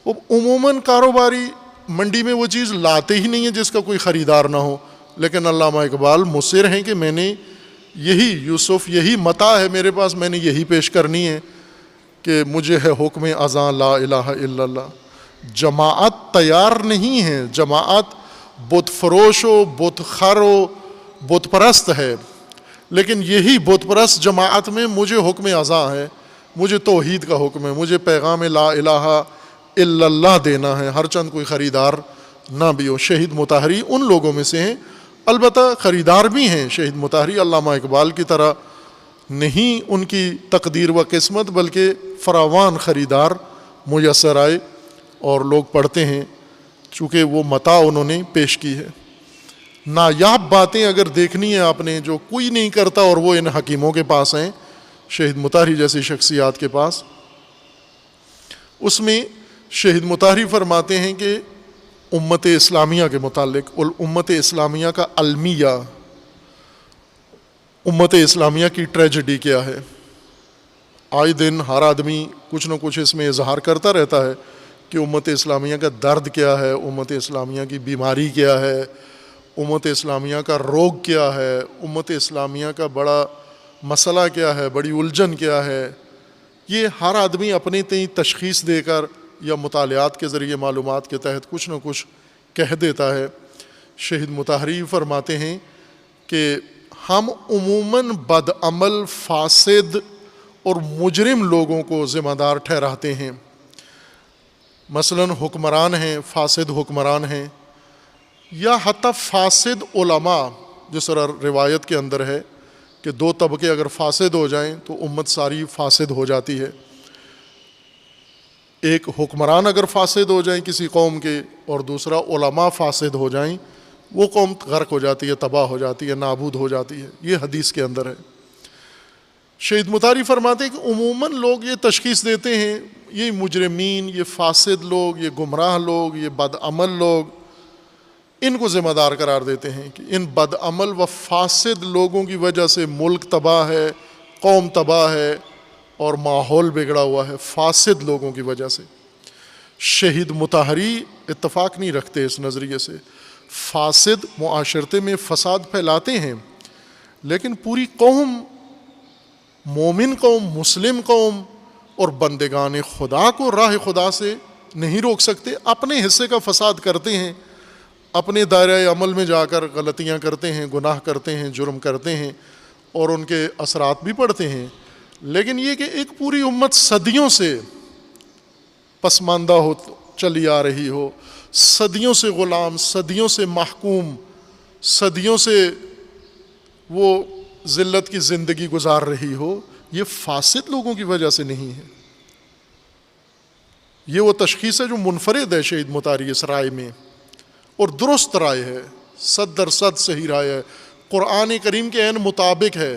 وہ عموماً کاروباری منڈی میں وہ چیز لاتے ہی نہیں ہے جس کا کوئی خریدار نہ ہو. لیکن علامہ اقبال مصر ہیں کہ میں نے یہی یوسف، یہی متاع ہے میرے پاس، میں نے یہی پیش کرنی ہے کہ مجھے ہے حکم اذاں لا الہ الا اللہ. جماعت تیار نہیں ہے، جماعت بت فروش و بت خر و بت پرست ہے، لیکن یہی بت پرست جماعت میں مجھے حکم اذاں ہے، مجھے توحید کا حکم ہے، مجھے پیغام لا الہ الا اللہ دینا ہے، ہر چند کوئی خریدار نہ بھی ہو. شہید مطہری ان لوگوں میں سے ہیں، البتہ خریدار بھی ہیں. شہید مطہری علامہ اقبال کی طرح نہیں ان کی تقدیر و قسمت، بلکہ فراوان خریدار میسر آئے اور لوگ پڑھتے ہیں چونکہ وہ متاع انہوں نے پیش کی ہے. نایاب باتیں اگر دیکھنی ہے آپ نے جو کوئی نہیں کرتا اور وہ ان حکیموں کے پاس ہیں، شہید مطہری جیسی شخصیات کے پاس، اس میں شہید مطہری فرماتے ہیں کہ امت اسلامیہ کے متعلق، امت اسلامیہ کا المیہ، امت اسلامیہ کی ٹریجڈی کیا ہے؟ آئے دن ہر آدمی کچھ نہ کچھ اس میں اظہار کرتا رہتا ہے کہ امت اسلامیہ کا درد کیا ہے، امت اسلامیہ کی بیماری کیا ہے، امت اسلامیہ کا روگ کیا ہے، امت اسلامیہ کا بڑا مسئلہ کیا ہے، بڑی الجھن کیا ہے۔ یہ ہر آدمی اپنے تئیں تشخیص دے کر یا مطالعات کے ذریعے معلومات کے تحت کچھ نہ کچھ کہہ دیتا ہے۔ شہید مطہری فرماتے ہیں کہ ہم عموماً بدعمل، فاسد اور مجرم لوگوں کو ذمہ دار ٹھہراتے ہیں۔ مثلاً حکمران ہیں، فاسد حکمران ہیں، یا حتیٰ فاسد علماء، جس طرح روایت کے اندر ہے کہ دو طبقے اگر فاسد ہو جائیں تو امت ساری فاسد ہو جاتی ہے۔ ایک حکمران اگر فاسد ہو جائیں کسی قوم کے اور دوسرا علماء فاسد ہو جائیں، وہ قوم غرق ہو جاتی ہے، تباہ ہو جاتی ہے، نابود ہو جاتی ہے۔ یہ حدیث کے اندر ہے۔ شہید مطہری فرماتے ہیں کہ عموماً لوگ یہ تشخیص دیتے ہیں، یہ مجرمین، یہ فاسد لوگ، یہ گمراہ لوگ، یہ بدعمل لوگ، ان کو ذمہ دار قرار دیتے ہیں کہ ان بدعمل و فاسد لوگوں کی وجہ سے ملک تباہ ہے، قوم تباہ ہے اور ماحول بگڑا ہوا ہے، فاسد لوگوں کی وجہ سے۔ شہید مطہری اتفاق نہیں رکھتے اس نظریے سے۔ فاسد معاشرتے میں فساد پھیلاتے ہیں، لیکن پوری قوم، مومن قوم، مسلم قوم اور بندگان خدا کو راہ خدا سے نہیں روک سکتے۔ اپنے حصے کا فساد کرتے ہیں، اپنے دائرۂ عمل میں جا کر غلطیاں کرتے ہیں، گناہ کرتے ہیں، جرم کرتے ہیں اور ان کے اثرات بھی پڑتے ہیں۔ لیکن یہ کہ ایک پوری امت صدیوں سے پسماندہ ہو چلی آ رہی ہو، صدیوں سے غلام، صدیوں سے محکوم، صدیوں سے وہ ذلت کی زندگی گزار رہی ہو، یہ فاسد لوگوں کی وجہ سے نہیں ہے۔ یہ وہ تشخیص ہے جو منفرد ہے شہید مطہری اس رائے میں، اور درست رائے ہے، 100% صحیح رائے ہے، قرآن کریم کے عین مطابق ہے،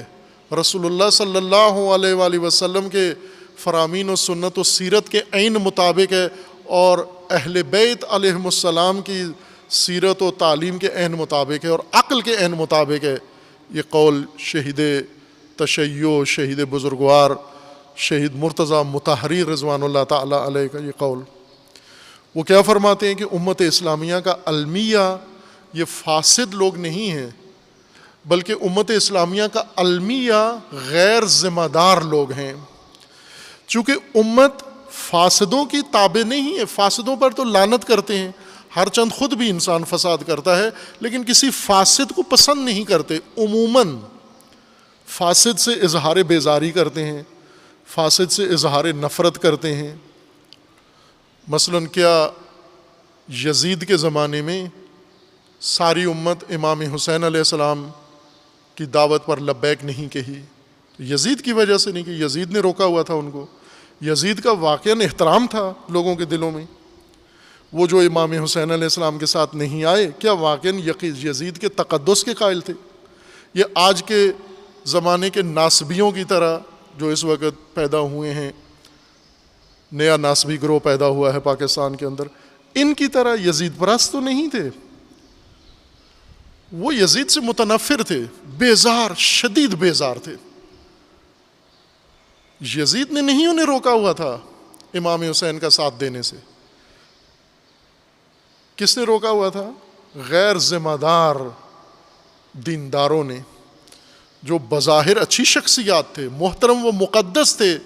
رسول اللہ صلی اللہ علیہ وآلہ وسلم کے فرامین و سنت و سیرت کے عین مطابق ہے، اور اہل بیت علیہم السلام کی سیرت و تعلیم کے عین مطابق ہے، اور عقل کے عین مطابق ہے۔ یہ قول شہید تشیع، شہید بزرگوار، شہید مرتضیٰ مطہری رضوان اللہ تعالی علیہ کا یہ قول۔ وہ کیا فرماتے ہیں کہ امت اسلامیہ کا المیہ یہ فاسد لوگ نہیں ہیں، بلکہ امت اسلامیہ کا المیہ غیر ذمہ دار لوگ ہیں۔ چونکہ امت فاسدوں کی تابع نہیں ہے، فاسدوں پر تو لعنت کرتے ہیں، ہر چند خود بھی انسان فساد کرتا ہے، لیکن کسی فاسد کو پسند نہیں کرتے۔ عموماً فاسد سے اظہار بیزاری کرتے ہیں، فاسد سے اظہار نفرت کرتے ہیں۔ مثلاً کیا یزید کے زمانے میں ساری امت امام حسین علیہ السلام کی دعوت پر لبیک نہیں کہی؟ یزید کی وجہ سے نہیں کہ یزید نے روکا ہوا تھا ان کو۔ یزید کا واقعاً احترام تھا لوگوں کے دلوں میں۔ وہ جو امام حسین علیہ السلام کے ساتھ نہیں آئے، کیا واقعاً یزید کے تقدس کے قائل تھے؟ یہ آج کے زمانے کے ناصبیوں کی طرح جو اس وقت پیدا ہوئے ہیں، نیا ناصبی گروہ پیدا ہوا ہے پاکستان کے اندر، ان کی طرح یزید پرست تو نہیں تھے۔ وہ یزید سے متنفر تھے، بیزار، شدید بیزار تھے۔ یزید نے نہیں انہیں روکا ہوا تھا امام حسین کا ساتھ دینے سے۔ کس نے روکا ہوا تھا؟ غیر ذمہ دار دینداروں نے، جو بظاہر اچھی شخصیات تھے، محترم و مقدس تھے،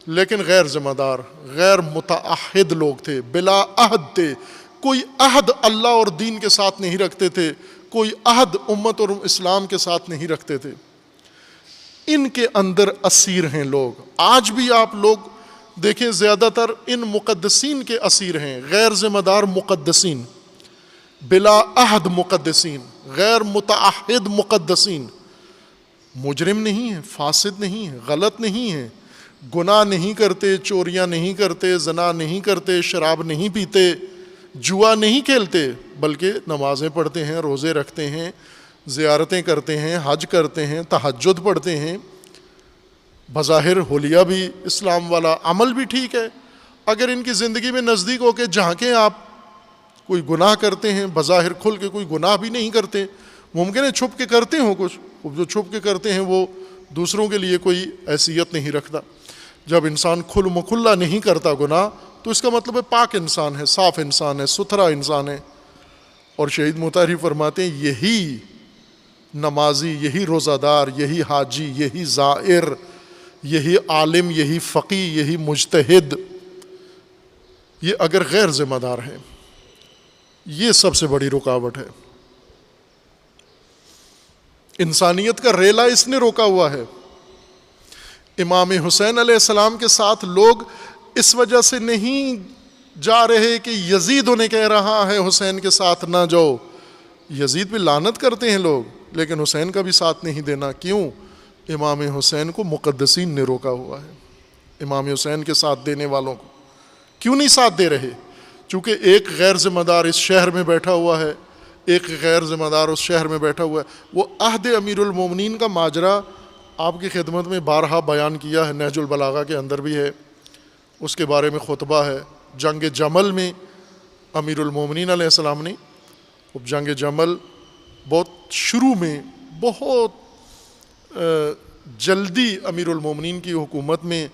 لیکن غیر ذمہ دار، غیر متعہد لوگ تھے، بلا عہد تھے، کوئی عہد اللہ اور دین کے ساتھ نہیں رکھتے تھے، کوئی عہد امت اور اسلام کے ساتھ نہیں رکھتے تھے۔ ان کے اندر اسیر ہیں لوگ۔ آج بھی آپ لوگ دیکھیں زیادہ تر ان مقدسین کے اسیر ہیں، غیر ذمہ دار مقدسین، بلا عہد مقدسین، غیر متعہد مقدسین۔ مجرم نہیں ہیں، فاسد نہیں ہیں، غلط نہیں ہیں، گناہ نہیں کرتے، چوریاں نہیں کرتے، زنا نہیں کرتے، شراب نہیں پیتے، جوا نہیں کھیلتے، بلکہ نمازیں پڑھتے ہیں، روزے رکھتے ہیں، زیارتیں کرتے ہیں، حج کرتے ہیں، تہجد پڑھتے ہیں۔ بظاہر حلیہ بھی اسلام والا، عمل بھی ٹھیک ہے۔ اگر ان کی زندگی میں نزدیک ہو کے جھانکیں آپ، کوئی گناہ کرتے ہیں، بظاہر کھل کے کوئی گناہ بھی نہیں کرتے، ممکن ہے چھپ کے کرتے ہوں کچھ، وہ جو چھپ کے کرتے ہیں وہ دوسروں کے لیے کوئی حیثیت نہیں رکھتا. جب انسان کھل مکھلا نہیں کرتا گناہ تو اس کا مطلب ہے پاک انسان ہے، صاف انسان ہے، ستھرا انسان ہے. اور شہید مطہری فرماتے ہیں یہی نمازی، یہی روزہ دار، یہی حاجی، یہی زائر، یہی عالم، یہی فقیہ، یہی مجتہد، یہ اگر غیر ذمہ دار ہیں، یہ سب سے بڑی رکاوٹ ہے. انسانیت کا ریلا اس نے روکا ہوا ہے. امام حسین علیہ السلام کے ساتھ لوگ اس وجہ سے نہیں جا رہے کہ یزید انہیں کہہ رہا ہے حسین کے ساتھ نہ جاؤ. یزید پہ لعنت کرتے ہیں لوگ، لیکن حسین کا بھی ساتھ نہیں دینا. کیوں؟ امام حسین کو مقدسین نے روکا ہوا ہے. امام حسین کے ساتھ دینے والوں کو کیوں نہیں ساتھ دے رہے؟ چونکہ ایک غیر ذمہ دار اس شہر میں بیٹھا ہوا ہے، ایک غیر ذمہ دار اس شہر میں بیٹھا ہوا ہے. وہ عہد امیر المومنین کا ماجرا آپ کی خدمت میں بارہا بیان کیا ہے، نہج البلاغہ کے اندر بھی ہے، اس کے بارے میں خطبہ ہے. جنگ جمل میں امیر المومنین علیہ السلام نے، جنگ جمل بہت شروع میں، بہت جلدی امیر المومنین کی حکومت میں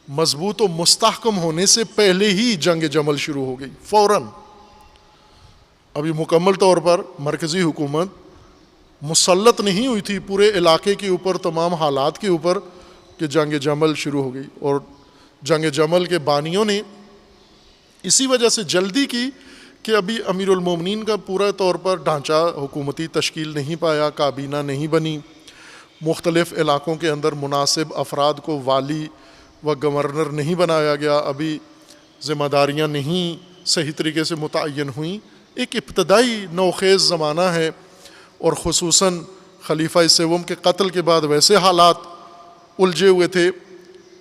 مضبوط و مستحکم ہونے سے پہلے ہی جنگ جمل شروع ہو گئی فوراً. ابھی مکمل طور پر مرکزی حکومت مسلط نہیں ہوئی تھی پورے علاقے کے اوپر، تمام حالات کے اوپر، کہ جنگ جمل شروع ہو گئی. اور جنگ جمل کے بانیوں نے اسی وجہ سے جلدی کی کہ ابھی امیر المومنین کا پورا طور پر ڈھانچہ حکومتی تشکیل نہیں پایا، کابینہ نہیں بنی، مختلف علاقوں کے اندر مناسب افراد کو والی و گورنر نہیں بنایا گیا، ابھی ذمہ داریاں نہیں صحیح طریقے سے متعین ہوئیں. ایک ابتدائی نوخیز زمانہ ہے، اور خصوصاً خلیفہ سوم کے قتل کے بعد ویسے حالات الجھے ہوئے تھے.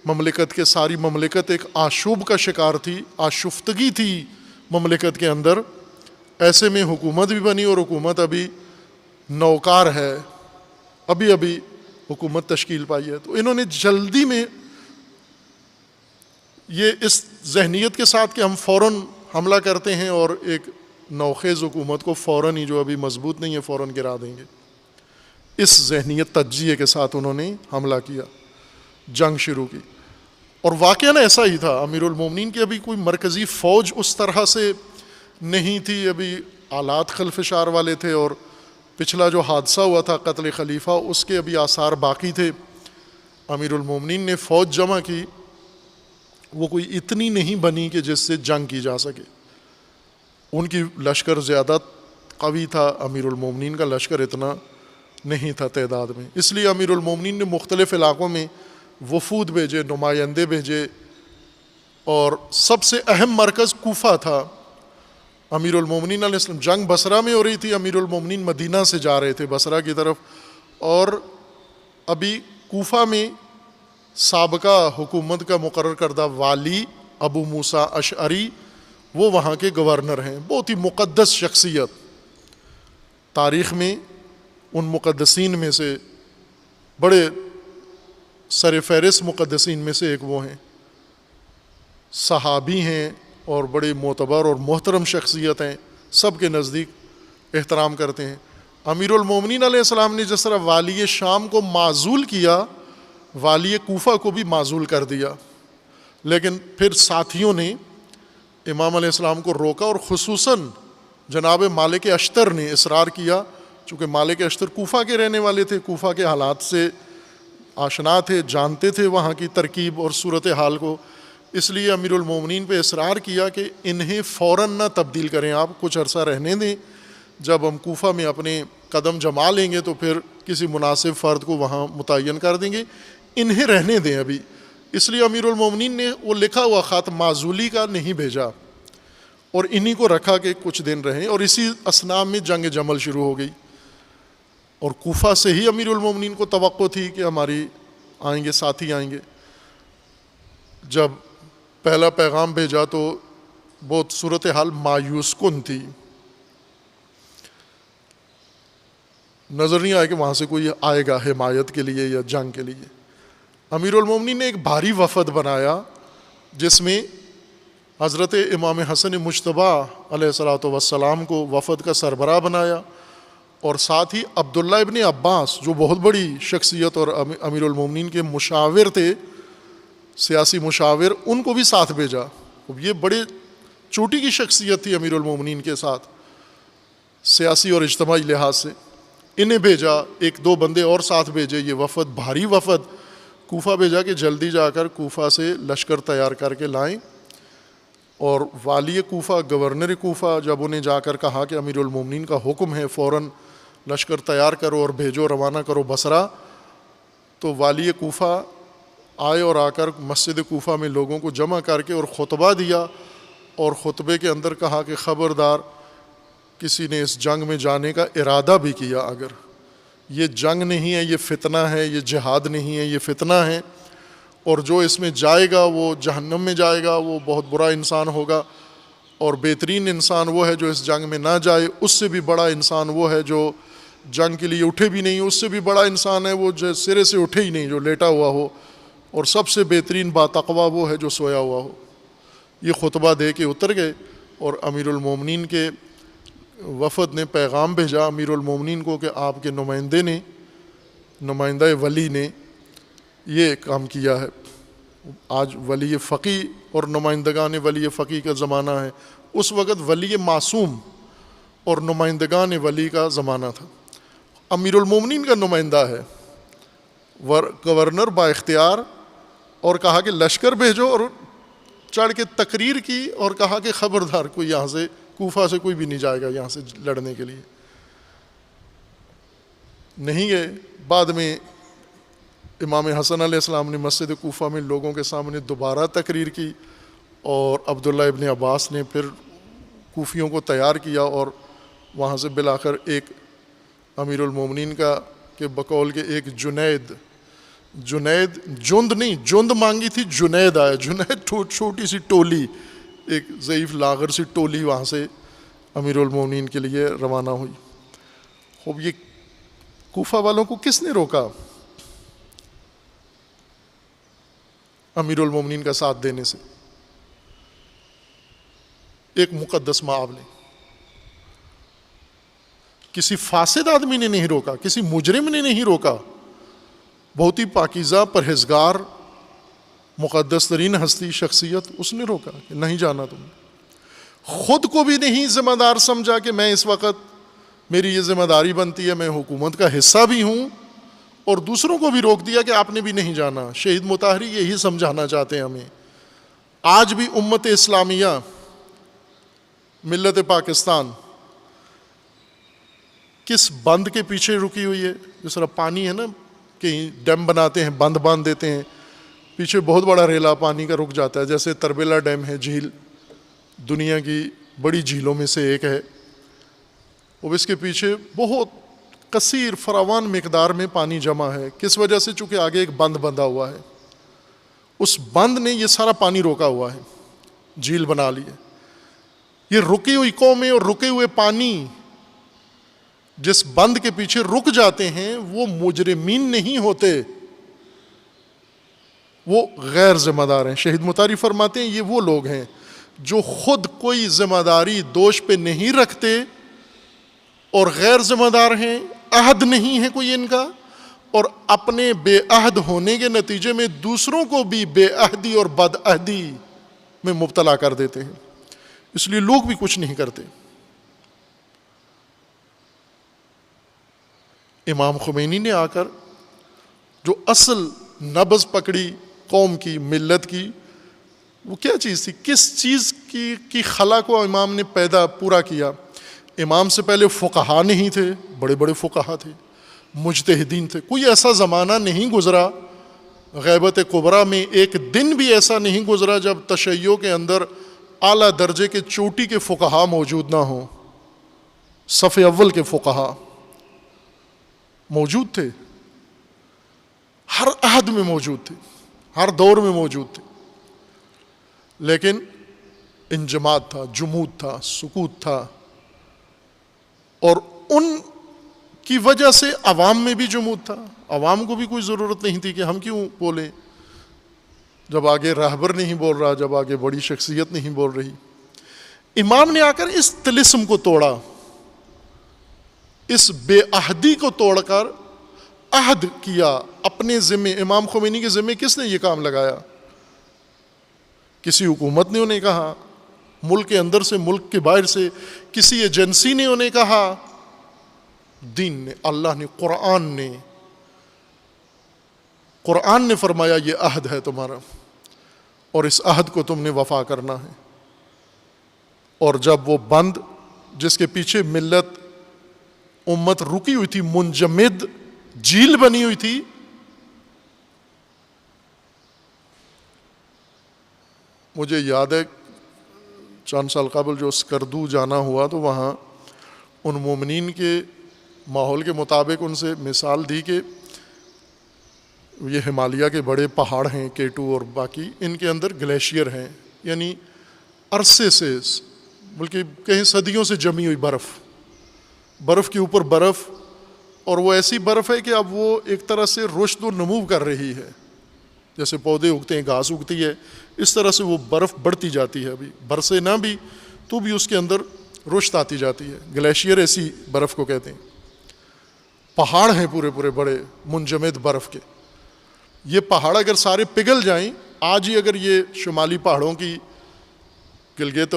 مملکت کے ساری مملکت ایک آشوب کا شکار تھی، آشفتگی تھی مملکت کے اندر. ایسے میں حکومت بھی بنی، اور حکومت ابھی نوکار ہے، ابھی حکومت تشکیل پائی ہے. تو انہوں نے جلدی میں یہ اس ذہنیت کے ساتھ کہ ہم فوراً حملہ کرتے ہیں اور ایک نوخیز حکومت کو فوراً ہی جو ابھی مضبوط نہیں ہے فوراً گرا دیں گے، اس ذہنیت تجزیے کے ساتھ انہوں نے حملہ کیا، جنگ شروع کی. اور واقعاً ایسا ہی تھا. امیر المومنین کی ابھی کوئی مرکزی فوج اس طرح سے نہیں تھی، ابھی آلات خلفشار والے تھے، اور پچھلا جو حادثہ ہوا تھا قتل خلیفہ، اس کے ابھی آثار باقی تھے. امیر المومنین نے فوج جمع کی، وہ کوئی اتنی نہیں بنی کہ جس سے جنگ کی جا سکے. ان کی لشکر زیادہ قوی تھا، امیر المومنین کا لشکر اتنا نہیں تھا تعداد میں. اس لیے امیر المومنین نے مختلف علاقوں میں وفود بھیجے، نمائندے بھیجے، اور سب سے اہم مرکز کوفہ تھا. امیر المومنین علیہ السلام، جنگ بصرہ میں ہو رہی تھی، امیر المومنین مدینہ سے جا رہے تھے بصرہ کی طرف، اور ابھی کوفہ میں سابقہ حکومت کا مقرر کردہ والی ابو موسیٰ اشعری وہ وہاں کے گورنر ہیں. بہت ہی مقدس شخصیت، تاریخ میں ان مقدسین میں سے بڑے سر فہرست مقدسین میں سے ایک وہ ہیں، صحابی ہیں اور بڑے معتبر اور محترم شخصیت ہیں، سب کے نزدیک احترام کرتے ہیں. امیر المومنین علیہ السلام نے جس طرح والی شام کو معزول کیا، والی کوفہ کو بھی معزول کر دیا، لیکن پھر ساتھیوں نے امام علیہ السلام کو روکا، اور خصوصاً جناب مالک اشتر نے اصرار کیا، چونکہ مالک اشتر کوفہ کے رہنے والے تھے، کوفہ کے حالات سے آشنا تھے، جانتے تھے وہاں کی ترکیب اور صورتحال کو. اس لیے امیر المومنین پہ اصرار کیا کہ انہیں فوراً نہ تبدیل کریں، آپ کچھ عرصہ رہنے دیں، جب ہم کوفہ میں اپنے قدم جما لیں گے تو پھر کسی مناسب فرد کو وہاں متعین کر دیں گے، انہیں رہنے دیں ابھی. اس لیے امیر المومنین نے وہ لکھا ہوا خط معزولی کا نہیں بھیجا، اور انہی کو رکھا کہ کچھ دن رہیں. اور اسی اثناء میں جنگ جمل شروع ہو گئی، اور کوفہ سے ہی امیر المومنین کو توقع تھی کہ ہماری آئیں گے، ساتھی آئیں گے. جب پہلا پیغام بھیجا تو بہت صورتحال مایوس کن تھی، نظر نہیں آیا کہ وہاں سے کوئی آئے گا حمایت کے لیے یا جنگ کے لیے. امیر المومنین نے ایک بھاری وفد بنایا، جس میں حضرت امام حسن مجتبیٰ علیہ الصلوۃ والسلام کو وفد کا سربراہ بنایا، اور ساتھ ہی عبداللہ ابن عباس جو بہت بڑی شخصیت اور امیر المومنین کے مشاور تھے، سیاسی مشاور، ان کو بھی ساتھ بھیجا. یہ بڑے چوٹی کی شخصیت تھی امیر المومنین کے ساتھ سیاسی اور اجتماعی لحاظ سے. انہیں بھیجا، ایک دو بندے اور ساتھ بھیجے. یہ وفد، بھاری وفد کوفہ بھیجا کہ جلدی جا کر کوفہ سے لشکر تیار کر کے لائیں. اور والی کوفہ، گورنر کوفہ جب انہیں جا کر کہا کہ امیر المومنین کا حکم ہے فوراً لشکر تیار کرو اور بھیجو، روانہ کرو بصرہ، تو والی کوفہ آئے اور آ کر مسجد کوفہ میں لوگوں کو جمع کر کے اور خطبہ دیا. اور خطبے کے اندر کہا کہ خبردار کسی نے اس جنگ میں جانے کا ارادہ بھی کیا، اگر یہ جنگ نہیں ہے، یہ فتنہ ہے، یہ جہاد نہیں ہے، یہ فتنہ ہے، اور جو اس میں جائے گا وہ جہنم میں جائے گا، وہ بہت برا انسان ہوگا. اور بہترین انسان وہ ہے جو اس جنگ میں نہ جائے، اس سے بھی بڑا انسان وہ ہے جو جنگ کے لیے اٹھے بھی نہیں، اس سے بھی بڑا انسان ہے وہ جو سرے سے اٹھے ہی نہیں، جو لیٹا ہوا ہو، اور سب سے بہترین باتقوا وہ ہے جو سویا ہوا ہو. یہ خطبہ دے کے اتر گئے. اور امیر المومنین کے وفد نے پیغام بھیجا امیر المومنین کو کہ آپ کے نمائندے نے، نمائندہ ولی نے یہ کام کیا ہے. آج ولی فقی اور نمائندگان ولی فقی کا زمانہ ہے، اس وقت ولی معصوم اور نمائندگان ولی کا زمانہ تھا. امیر المومنین کا نمائندہ ہے، گورنر با اختیار، اور کہا کہ لشکر بھیجو، اور چڑھ کے تقریر کی اور کہا کہ خبردار کوئی یہاں سے کوفہ سے کوئی بھی نہیں جائے گا یہاں سے لڑنے کے لیے. نہیں گئے. بعد میں امام حسن علیہ السلام نے مسجد کوفہ میں لوگوں کے سامنے دوبارہ تقریر کی، اور عبداللہ ابن عباس نے پھر کوفیوں کو تیار کیا، اور وہاں سے بالآخر ایک امیر المومنین کا کہ بقول کے ایک جنید جند نہیں، جند مانگی تھی، جنید آیا. جنید چھوٹی سی ٹولی، ایک ضعیف لاغر سی ٹولی وہاں سے امیر المومنین کے لیے روانہ ہوئی. خوب یہ کوفہ والوں کو کس نے روکا امیر المومنین کا ساتھ دینے سے؟ ایک مقدس مآب نے. کسی فاسد آدمی نے نہیں روکا، کسی مجرم نے نہیں روکا. بہت ہی پاکیزہ، پرہیزگار، مقدس ترین ہستی، شخصیت، اس نے روکا کہ نہیں جانا تم. خود کو بھی نہیں ذمہ دار سمجھا کہ میں اس وقت میری یہ ذمہ داری بنتی ہے، میں حکومت کا حصہ بھی ہوں، اور دوسروں کو بھی روک دیا کہ آپ نے بھی نہیں جانا. شہید مطہری یہی سمجھانا چاہتے ہیں ہمیں. آج بھی امت اسلامیہ، ملت پاکستان کس بند کے پیچھے رکی ہوئی ہے؟ جس طرح پانی ہے نا، کہیں ڈیم بناتے ہیں، بند باندھ دیتے ہیں، پیچھے بہت بڑا ریلا پانی کا رک جاتا ہے. جیسے تربیلا ڈیم ہے، جھیل دنیا کی بڑی جھیلوں میں سے ایک ہے، اور اس کے پیچھے بہت کثیر فراوان مقدار میں پانی جمع ہے. کس وجہ سے؟ چونکہ آگے ایک بند بندھا ہوا ہے. اس بند نے یہ سارا پانی روکا ہوا ہے، جھیل بنا لی ہے. یہ رکی ہوئی قومیں اور رکے ہوئے پانی جس بند کے پیچھے رک جاتے ہیں، وہ مجرمین نہیں ہوتے، وہ غیر ذمہ دار ہیں. شہید مطہری فرماتے ہیں یہ وہ لوگ ہیں جو خود کوئی ذمہ داری دوش پہ نہیں رکھتے اور غیر ذمہ دار ہیں، عہد نہیں ہے کوئی ان کا، اور اپنے بے عہد ہونے کے نتیجے میں دوسروں کو بھی بے عہدی اور بد عہدی میں مبتلا کر دیتے ہیں. اس لیے لوگ بھی کچھ نہیں کرتے. امام خمینی نے آ کر جو اصل نبض پکڑی قوم کی، ملت کی، وہ کیا چیز تھی؟ کس چیز کی خلا کو امام نے پورا کیا؟ امام سے پہلے فقہا نہیں تھے، بڑے بڑے فقہا تھے، مجتہدین تھے. کوئی ایسا زمانہ نہیں گزرا غیبت کبریٰ میں، ایک دن بھی ایسا نہیں گزرا جب تشیع کے اندر اعلیٰ درجے کے چوٹی کے فقہا موجود نہ ہوں. صف اول کے فقہا موجود تھے، ہر عہد میں موجود تھے، ہر دور میں موجود تھے. لیکن انجماد تھا، جمود تھا، سکوت تھا، اور ان کی وجہ سے عوام میں بھی جمود تھا. عوام کو بھی کوئی ضرورت نہیں تھی کہ ہم کیوں بولیں جب آگے راہبر نہیں بول رہا، جب آگے بڑی شخصیت نہیں بول رہی. امام نے آ کر اس طلسم کو توڑا. اس بے عہدی کو توڑ کر عہد کیا اپنے ذمے. امام خمینی کے ذمے کس نے یہ کام لگایا؟ کسی حکومت نے انہیں کہا، ملک کے اندر سے، ملک کے باہر سے کسی ایجنسی نے انہیں کہا؟ دین نے، اللہ نے، قرآن نے فرمایا یہ عہد ہے تمہارا اور اس عہد کو تم نے وفا کرنا ہے. اور جب وہ بند جس کے پیچھے ملت امت رکی ہوئی تھی، منجمد جھیل بنی ہوئی تھی، مجھے یاد ہے چند سال قبل جو اسکردو جانا ہوا تو وہاں ان مومنین کے ماحول کے مطابق ان سے مثال دی کہ یہ ہمالیہ کے بڑے پہاڑ ہیں K2 اور باقی، ان کے اندر گلیشیئر ہیں، یعنی عرصے سے بلکہ کہیں صدیوں سے جمی ہوئی برف کے اوپر برف، اور وہ ایسی برف ہے کہ اب وہ ایک طرح سے رشد و نمو کر رہی ہے، جیسے پودے اگتے ہیں، گھاس اگتی ہے، اس طرح سے وہ برف بڑھتی جاتی ہے، ابھی برسے نہ بھی تو بھی اس کے اندر رشد آتی جاتی ہے. گلیشیئر ایسی برف کو کہتے ہیں. پہاڑ ہیں پورے بڑے منجمد برف کے. یہ پہاڑ اگر سارے پگھل جائیں، آج ہی اگر یہ شمالی پہاڑوں کی، گلگت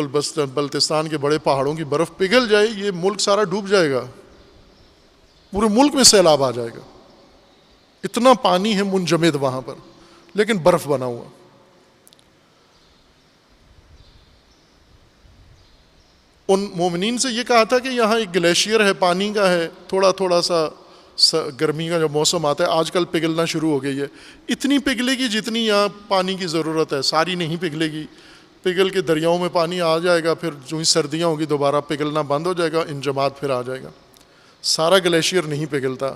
بلتستان کے بڑے پہاڑوں کی برف پگھل جائے، یہ ملک سارا ڈوب جائے گا، پورے ملک میں سیلاب آ جائے گا. اتنا پانی ہے منجمد وہاں پر، لیکن برف بنا ہوا. ان مومنین سے یہ کہا تھا کہ یہاں ایک گلیشیئر ہے، پانی کا ہے، تھوڑا سا گرمی کا جو موسم آتا ہے آج کل پگھلنا شروع ہو گئی ہے. اتنی پگھلے گی جتنی یہاں پانی کی ضرورت ہے، ساری نہیں پگھلے گی. پگھل کے دریاؤں میں پانی آ جائے گا، پھر جو ہی سردیاں ہوگی دوبارہ پگھلنا بند ہو جائے گا، انجماد پھر آ جائے گا. سارا گلیشیئر نہیں پگھلتا.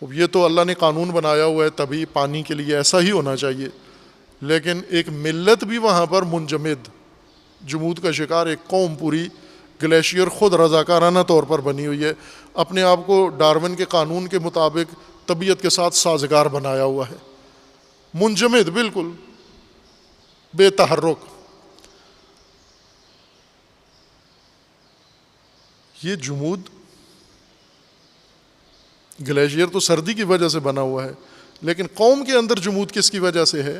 یہ تو اللہ نے قانون بنایا ہوا ہے، تبھی پانی کے لیے ایسا ہی ہونا چاہیے. لیکن ایک ملت بھی وہاں پر منجمد، جمود کا شکار ایک قوم پوری گلیشیئر خود رضاکارانہ طور پر بنی ہوئی ہے، اپنے آپ کو ڈارون کے قانون کے مطابق طبیعت کے ساتھ سازگار بنایا ہوا ہے. منجمد، بالکل بے تحرک. یہ جمود گلیشیئر تو سردی کی وجہ سے بنا ہوا ہے، لیکن قوم کے اندر جمود کس کی وجہ سے ہے؟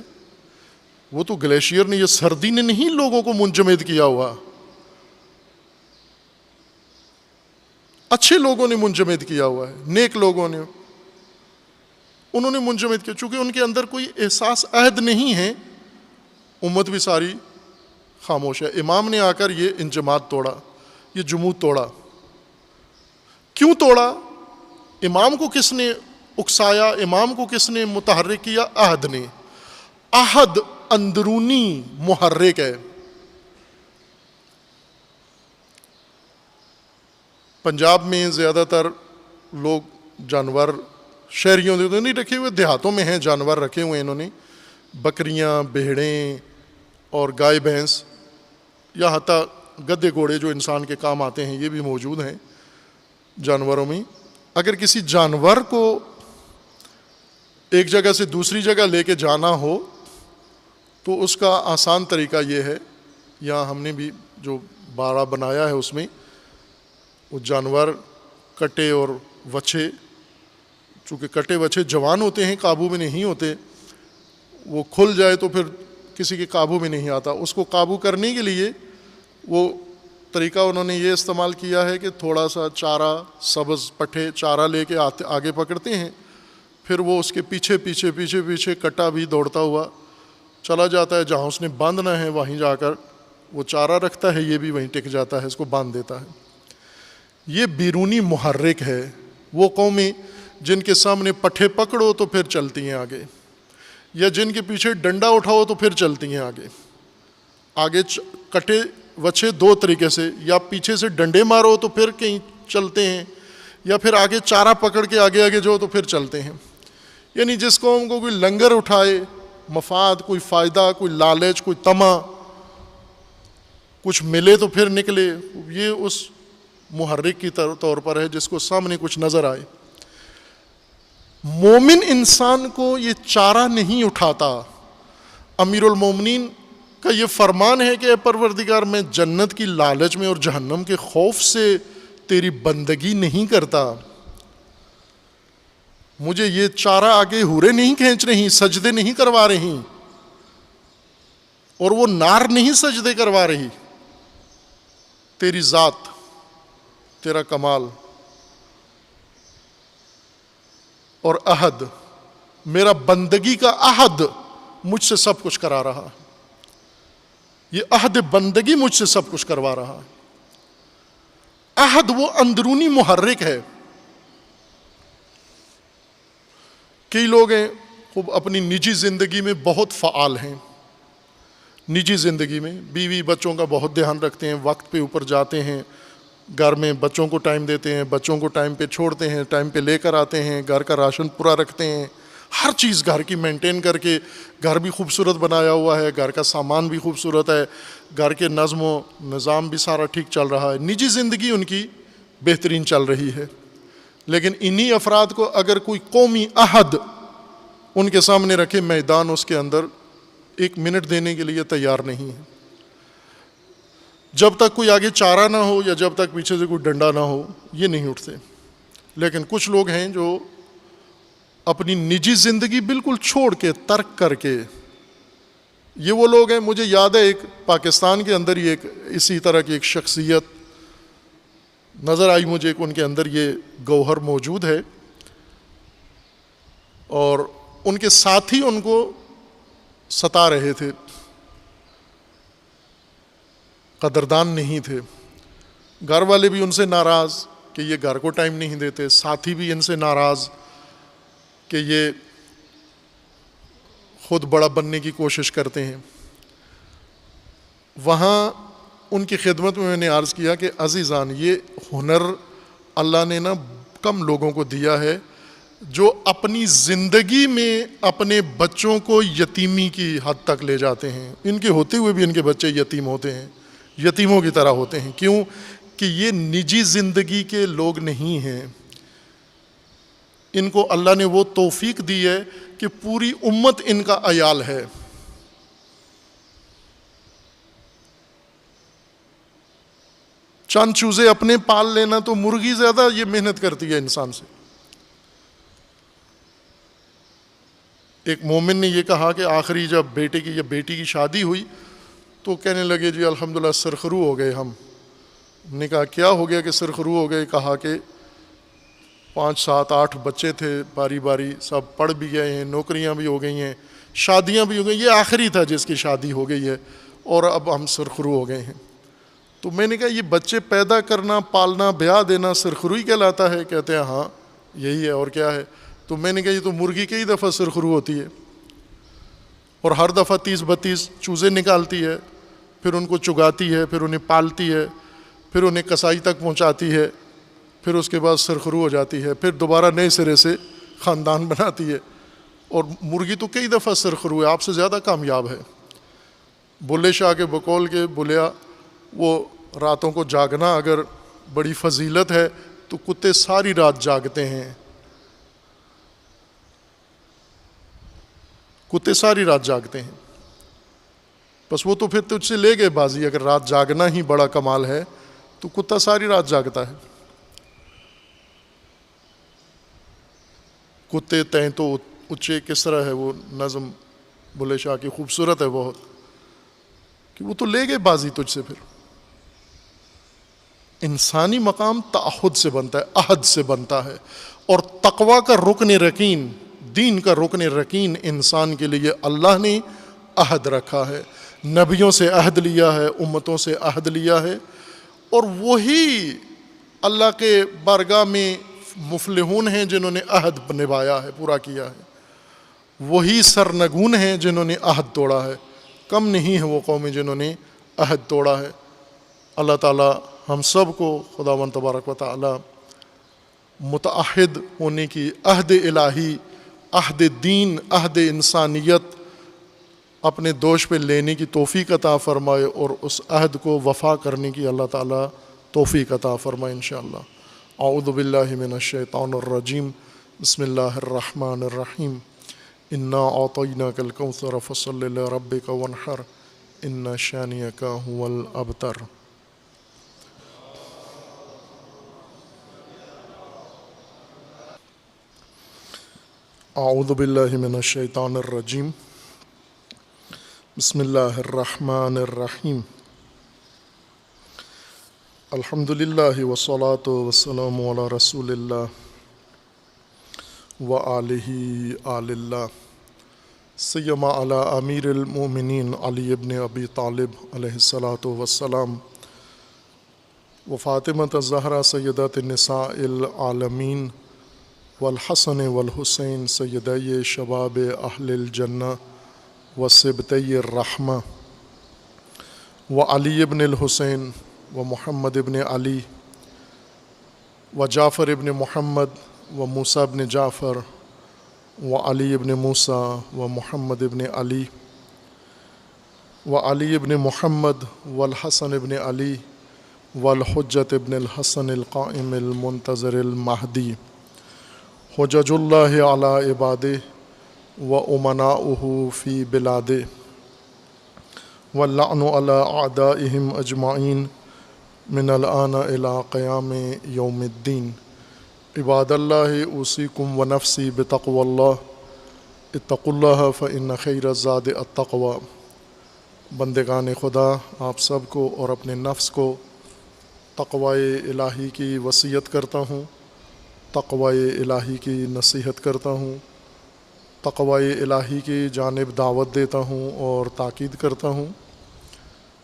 وہ تو گلیشیئر نے، یہ سردی نے نہیں لوگوں کو منجمد کیا ہوا، اچھے لوگوں نے منجمد کیا ہوا ہے، نیک لوگوں نے، انہوں نے منجمد کیا. چونکہ ان کے اندر کوئی احساس عہد نہیں ہے، امت بھی ساری خاموش ہے. امام نے آ کر یہ انجماد توڑا، یہ جمود توڑا. کیوں توڑا؟ امام کو کس نے اکسایا؟ امام کو کس نے متحرک کیا؟ عہد نے. عہد اندرونی محرک ہے. پنجاب میں زیادہ تر لوگ جانور شہریوں نے نہیں رکھے ہوئے، دیہاتوں میں ہیں جانور رکھے ہوئے انہوں نے، بکریاں، بھیڑیں اور گائے بھینس، یا حتیٰ گدے گھوڑے جو انسان کے کام آتے ہیں، یہ بھی موجود ہیں جانوروں میں. اگر کسی جانور کو ایک جگہ سے دوسری جگہ لے کے جانا ہو تو اس کا آسان طریقہ یہ ہے، یہاں ہم نے بھی جو باڑہ بنایا ہے اس میں وہ جانور کٹے اور وچھے، چونکہ کٹے وچھے جوان ہوتے ہیں، قابو میں نہیں ہوتے، وہ کھل جائے تو پھر کسی کے قابو میں نہیں آتا. اس کو قابو کرنے کے لیے وہ طریقہ انہوں نے یہ استعمال کیا ہے کہ تھوڑا سا چارہ، سبز پٹھے چارہ لے کے آگے پکڑتے ہیں، پھر وہ اس کے پیچھے پیچھے پیچھے پیچھے کٹا بھی دوڑتا ہوا چلا جاتا ہے، جہاں اس نے باندھنا ہے وہیں جا کر وہ چارہ رکھتا ہے، یہ بھی وہیں ٹک جاتا ہے، اس کو باندھ دیتا ہے. یہ بیرونی محرک ہے. وہ قومیں جن کے سامنے پٹھے پکڑو تو پھر چلتی ہیں آگے، یا جن کے پیچھے ڈنڈا اٹھاؤ تو پھر چلتی ہیں آگے. آگے کٹے وچھے دو طریقے سے، یا پیچھے سے ڈنڈے مارو تو پھر کہیں چلتے ہیں، یا پھر آگے چارہ پکڑ کے آگے آگے جو تو پھر چلتے ہیں. یعنی جس قوم کو کوئی لنگر اٹھائے، مفاد، کوئی فائدہ، کوئی لالچ، کوئی طمع، کچھ ملے تو پھر نکلے، یہ اس محرک کی طور پر ہے جس کو سامنے کچھ نظر آئے. مومن انسان کو یہ چارہ نہیں اٹھاتا. امیر المومنین کا یہ فرمان ہے کہ اے پروردگار، میں جنت کی لالچ میں اور جہنم کے خوف سے تیری بندگی نہیں کرتا، مجھے یہ چارہ آگے ہورے نہیں کھینچ رہی، سجدے نہیں کروا رہی، اور وہ نار نہیں سجدے کروا رہی، تیری ذات، تیرا کمال اور عہد، میرا بندگی کا عہد مجھ سے سب کچھ کرا رہا ہے، یہ عہد بندگی مجھ سے سب کچھ کروا رہا ہے۔ عہد وہ اندرونی محرک ہے۔ کئی لوگ ہیں خوب اپنی نجی زندگی میں بہت فعال ہیں، نجی زندگی میں بیوی بچوں کا بہت دھیان رکھتے ہیں، وقت پہ اوپر جاتے ہیں، گھر میں بچوں کو ٹائم دیتے ہیں، بچوں کو ٹائم پہ چھوڑتے ہیں، ٹائم پہ لے کر آتے ہیں، گھر کا راشن پورا رکھتے ہیں، ہر چیز گھر کی مینٹین کر کے، گھر بھی خوبصورت بنایا ہوا ہے، گھر کا سامان بھی خوبصورت ہے، گھر کے نظم و نظام بھی سارا ٹھیک چل رہا ہے، نجی زندگی ان کی بہترین چل رہی ہے۔ لیکن انہی افراد کو اگر کوئی قومی عہد ان کے سامنے رکھے، میدان اس کے اندر ایک منٹ دینے کے لیے تیار نہیں ہے۔ جب تک کوئی آگے چارہ نہ ہو یا جب تک پیچھے سے کوئی ڈنڈا نہ ہو، یہ نہیں اٹھتے۔ لیکن کچھ لوگ ہیں جو اپنی نجی زندگی بالکل چھوڑ کے، ترک کر کے، یہ وہ لوگ ہیں۔ مجھے یاد ہے ایک پاکستان کے اندر ہی ایک اسی طرح کی ایک شخصیت نظر آئی مجھے کہ ان کے اندر یہ گوہر موجود ہے، اور ان کے ساتھی ان کو ستا رہے تھے، قدردان نہیں تھے، گھر والے بھی ان سے ناراض کہ یہ گھر کو ٹائم نہیں دیتے، ساتھی بھی ان سے ناراض کہ یہ خود بڑا بننے کی کوشش کرتے ہیں۔ وہاں ان کی خدمت میں نے عرض کیا کہ عزیزان، یہ ہنر اللہ نے نا کم لوگوں کو دیا ہے جو اپنی زندگی میں اپنے بچوں کو یتیمی کی حد تک لے جاتے ہیں۔ ان کے ہوتے ہوئے بھی ان کے بچے یتیم ہوتے ہیں، یتیموں کی طرح ہوتے ہیں۔ کیوں؟ کہ یہ نجی زندگی کے لوگ نہیں ہیں، ان کو اللہ نے وہ توفیق دی ہے کہ پوری امت ان کا عیال ہے۔ چند چوزے اپنے پال لینا تو مرغی زیادہ یہ محنت کرتی ہے انسان سے۔ ایک مومن نے یہ کہا کہ آخری جب بیٹے کی یا بیٹی کی شادی ہوئی تو کہنے لگے جی الحمدللہ سرخرو ہو گئے ہم۔ نے کہا کیا ہو گیا کہ سرخرو ہو گئے؟ کہا کہ 5 7 8 بچے تھے، باری باری سب پڑھ بھی گئے ہیں، نوکریاں بھی ہو گئی ہیں، شادیاں بھی ہو گئی، یہ آخری تھا جس کی شادی ہو گئی ہے، اور اب ہم سرخرو ہو گئے ہیں۔ تو میں نے کہا یہ بچے پیدا کرنا، پالنا، بیاہ دینا سرخروئی کہلاتا ہے؟ کہتے ہیں ہاں یہی ہے، اور کیا ہے؟ تو میں نے کہا یہ تو مرغی کئی دفعہ سرخرو ہوتی ہے، اور ہر دفعہ 30 32 چوزے نکالتی ہے، پھر ان کو چگاتی ہے، پھر انہیں پالتی ہے، پھر انہیں کسائی تک پہنچاتی ہے، پھر اس کے بعد سرخرو ہو جاتی ہے، پھر دوبارہ نئے سرے سے خاندان بناتی ہے۔ اور مرغی تو کئی دفعہ سرخرو ہے، آپ سے زیادہ کامیاب ہے۔ بلے شاہ کے بقول کے بولیا وہ راتوں کو جاگنا اگر بڑی فضیلت ہے تو کتے ساری رات جاگتے ہیں، کتے ساری رات جاگتے ہیں۔ بس وہ تو پھر تجھ سے لے گئے بازی، اگر رات جاگنا ہی بڑا کمال ہے تو کتا ساری رات جاگتا ہے۔ کتے تیں تو اچے، کس طرح ہے وہ نظم بلے شاہ کی، خوبصورت ہے بہت، کہ وہ تو لے گئے بازی تجھ سے۔ پھر انسانی مقام تعہد سے بنتا ہے، عہد سے بنتا ہے، اور تقوی کا رکن رکین، دین کا رکن رکین انسان کے لیے اللہ نے عہد رکھا ہے، نبیوں سے عہد لیا ہے، امتوں سے عہد لیا ہے، اور وہی اللہ کے بارگاہ میں مفلحون ہیں جنہوں نے عہد نبھایا ہے، پورا کیا ہے۔ وہی سرنگون ہیں جنہوں نے عہد توڑا ہے، کم نہیں ہے وہ قومیں جنہوں نے عہد توڑا ہے۔ اللہ تعالیٰ ہم سب کو خداوند تبارک و تعالیٰ متعہد ہونے کی، عہد الہی، عہد دین، عہد انسانیت اپنے دوش پہ لینے کی توفیق عطا فرمائے، اور اس عہد کو وفا کرنے کی اللہ تعالیٰ توفیق عطا فرمائے انشاءاللہ۔ اعوذ باللہ من الشیطان الرجیم، بسم اللہ الرحمن الرحیم، انا اعطیناک الکوثر فصل لربک وانحر ان شانئک هو الابتر۔ اعوذ باللہ من الشیطان الرجیم بسم اللہ الرحمن الرحیم الحمد للہ والصلاة والسلام علی رسول اللہ وآلہ آل اللہ سیما علی امیر المؤمنین علی ابن ابی طالب علیہ الصلاۃ والسلام وفاطمۃ الزہرا سیدۃ النساء العالمین والحسن والحسین سیدی شباب اہل الجنہ وصبتی الرحمہ وعلی ابن الحسین ومحمد ابن علی وجعفر ابن محمد وموسیٰ ابن جعفر وعلی ابن موسیٰ ومحمد ابن علی وعلی ابن محمد والحسن ابن علی والحجۃ ابن الحسن القائم المنتظر المہدی حجج اللہ علی عبادہ وامناؤہ فی بلادہ واللعن علی اعدائہم اجمعین من الآن الی قیام یوم الدین عباد اللہ اوصیکم ونفسی بتقوی اللہ اتقوا اللہ فإن خیر الزاد التقوی بندگان خدا، آپ سب کو اور اپنے نفس کو تقوی الہی کی وصیت کرتا ہوں، تقوی الہی کی نصیحت کرتا ہوں، تقوی الہی کی جانب دعوت دیتا ہوں اور تاکید کرتا ہوں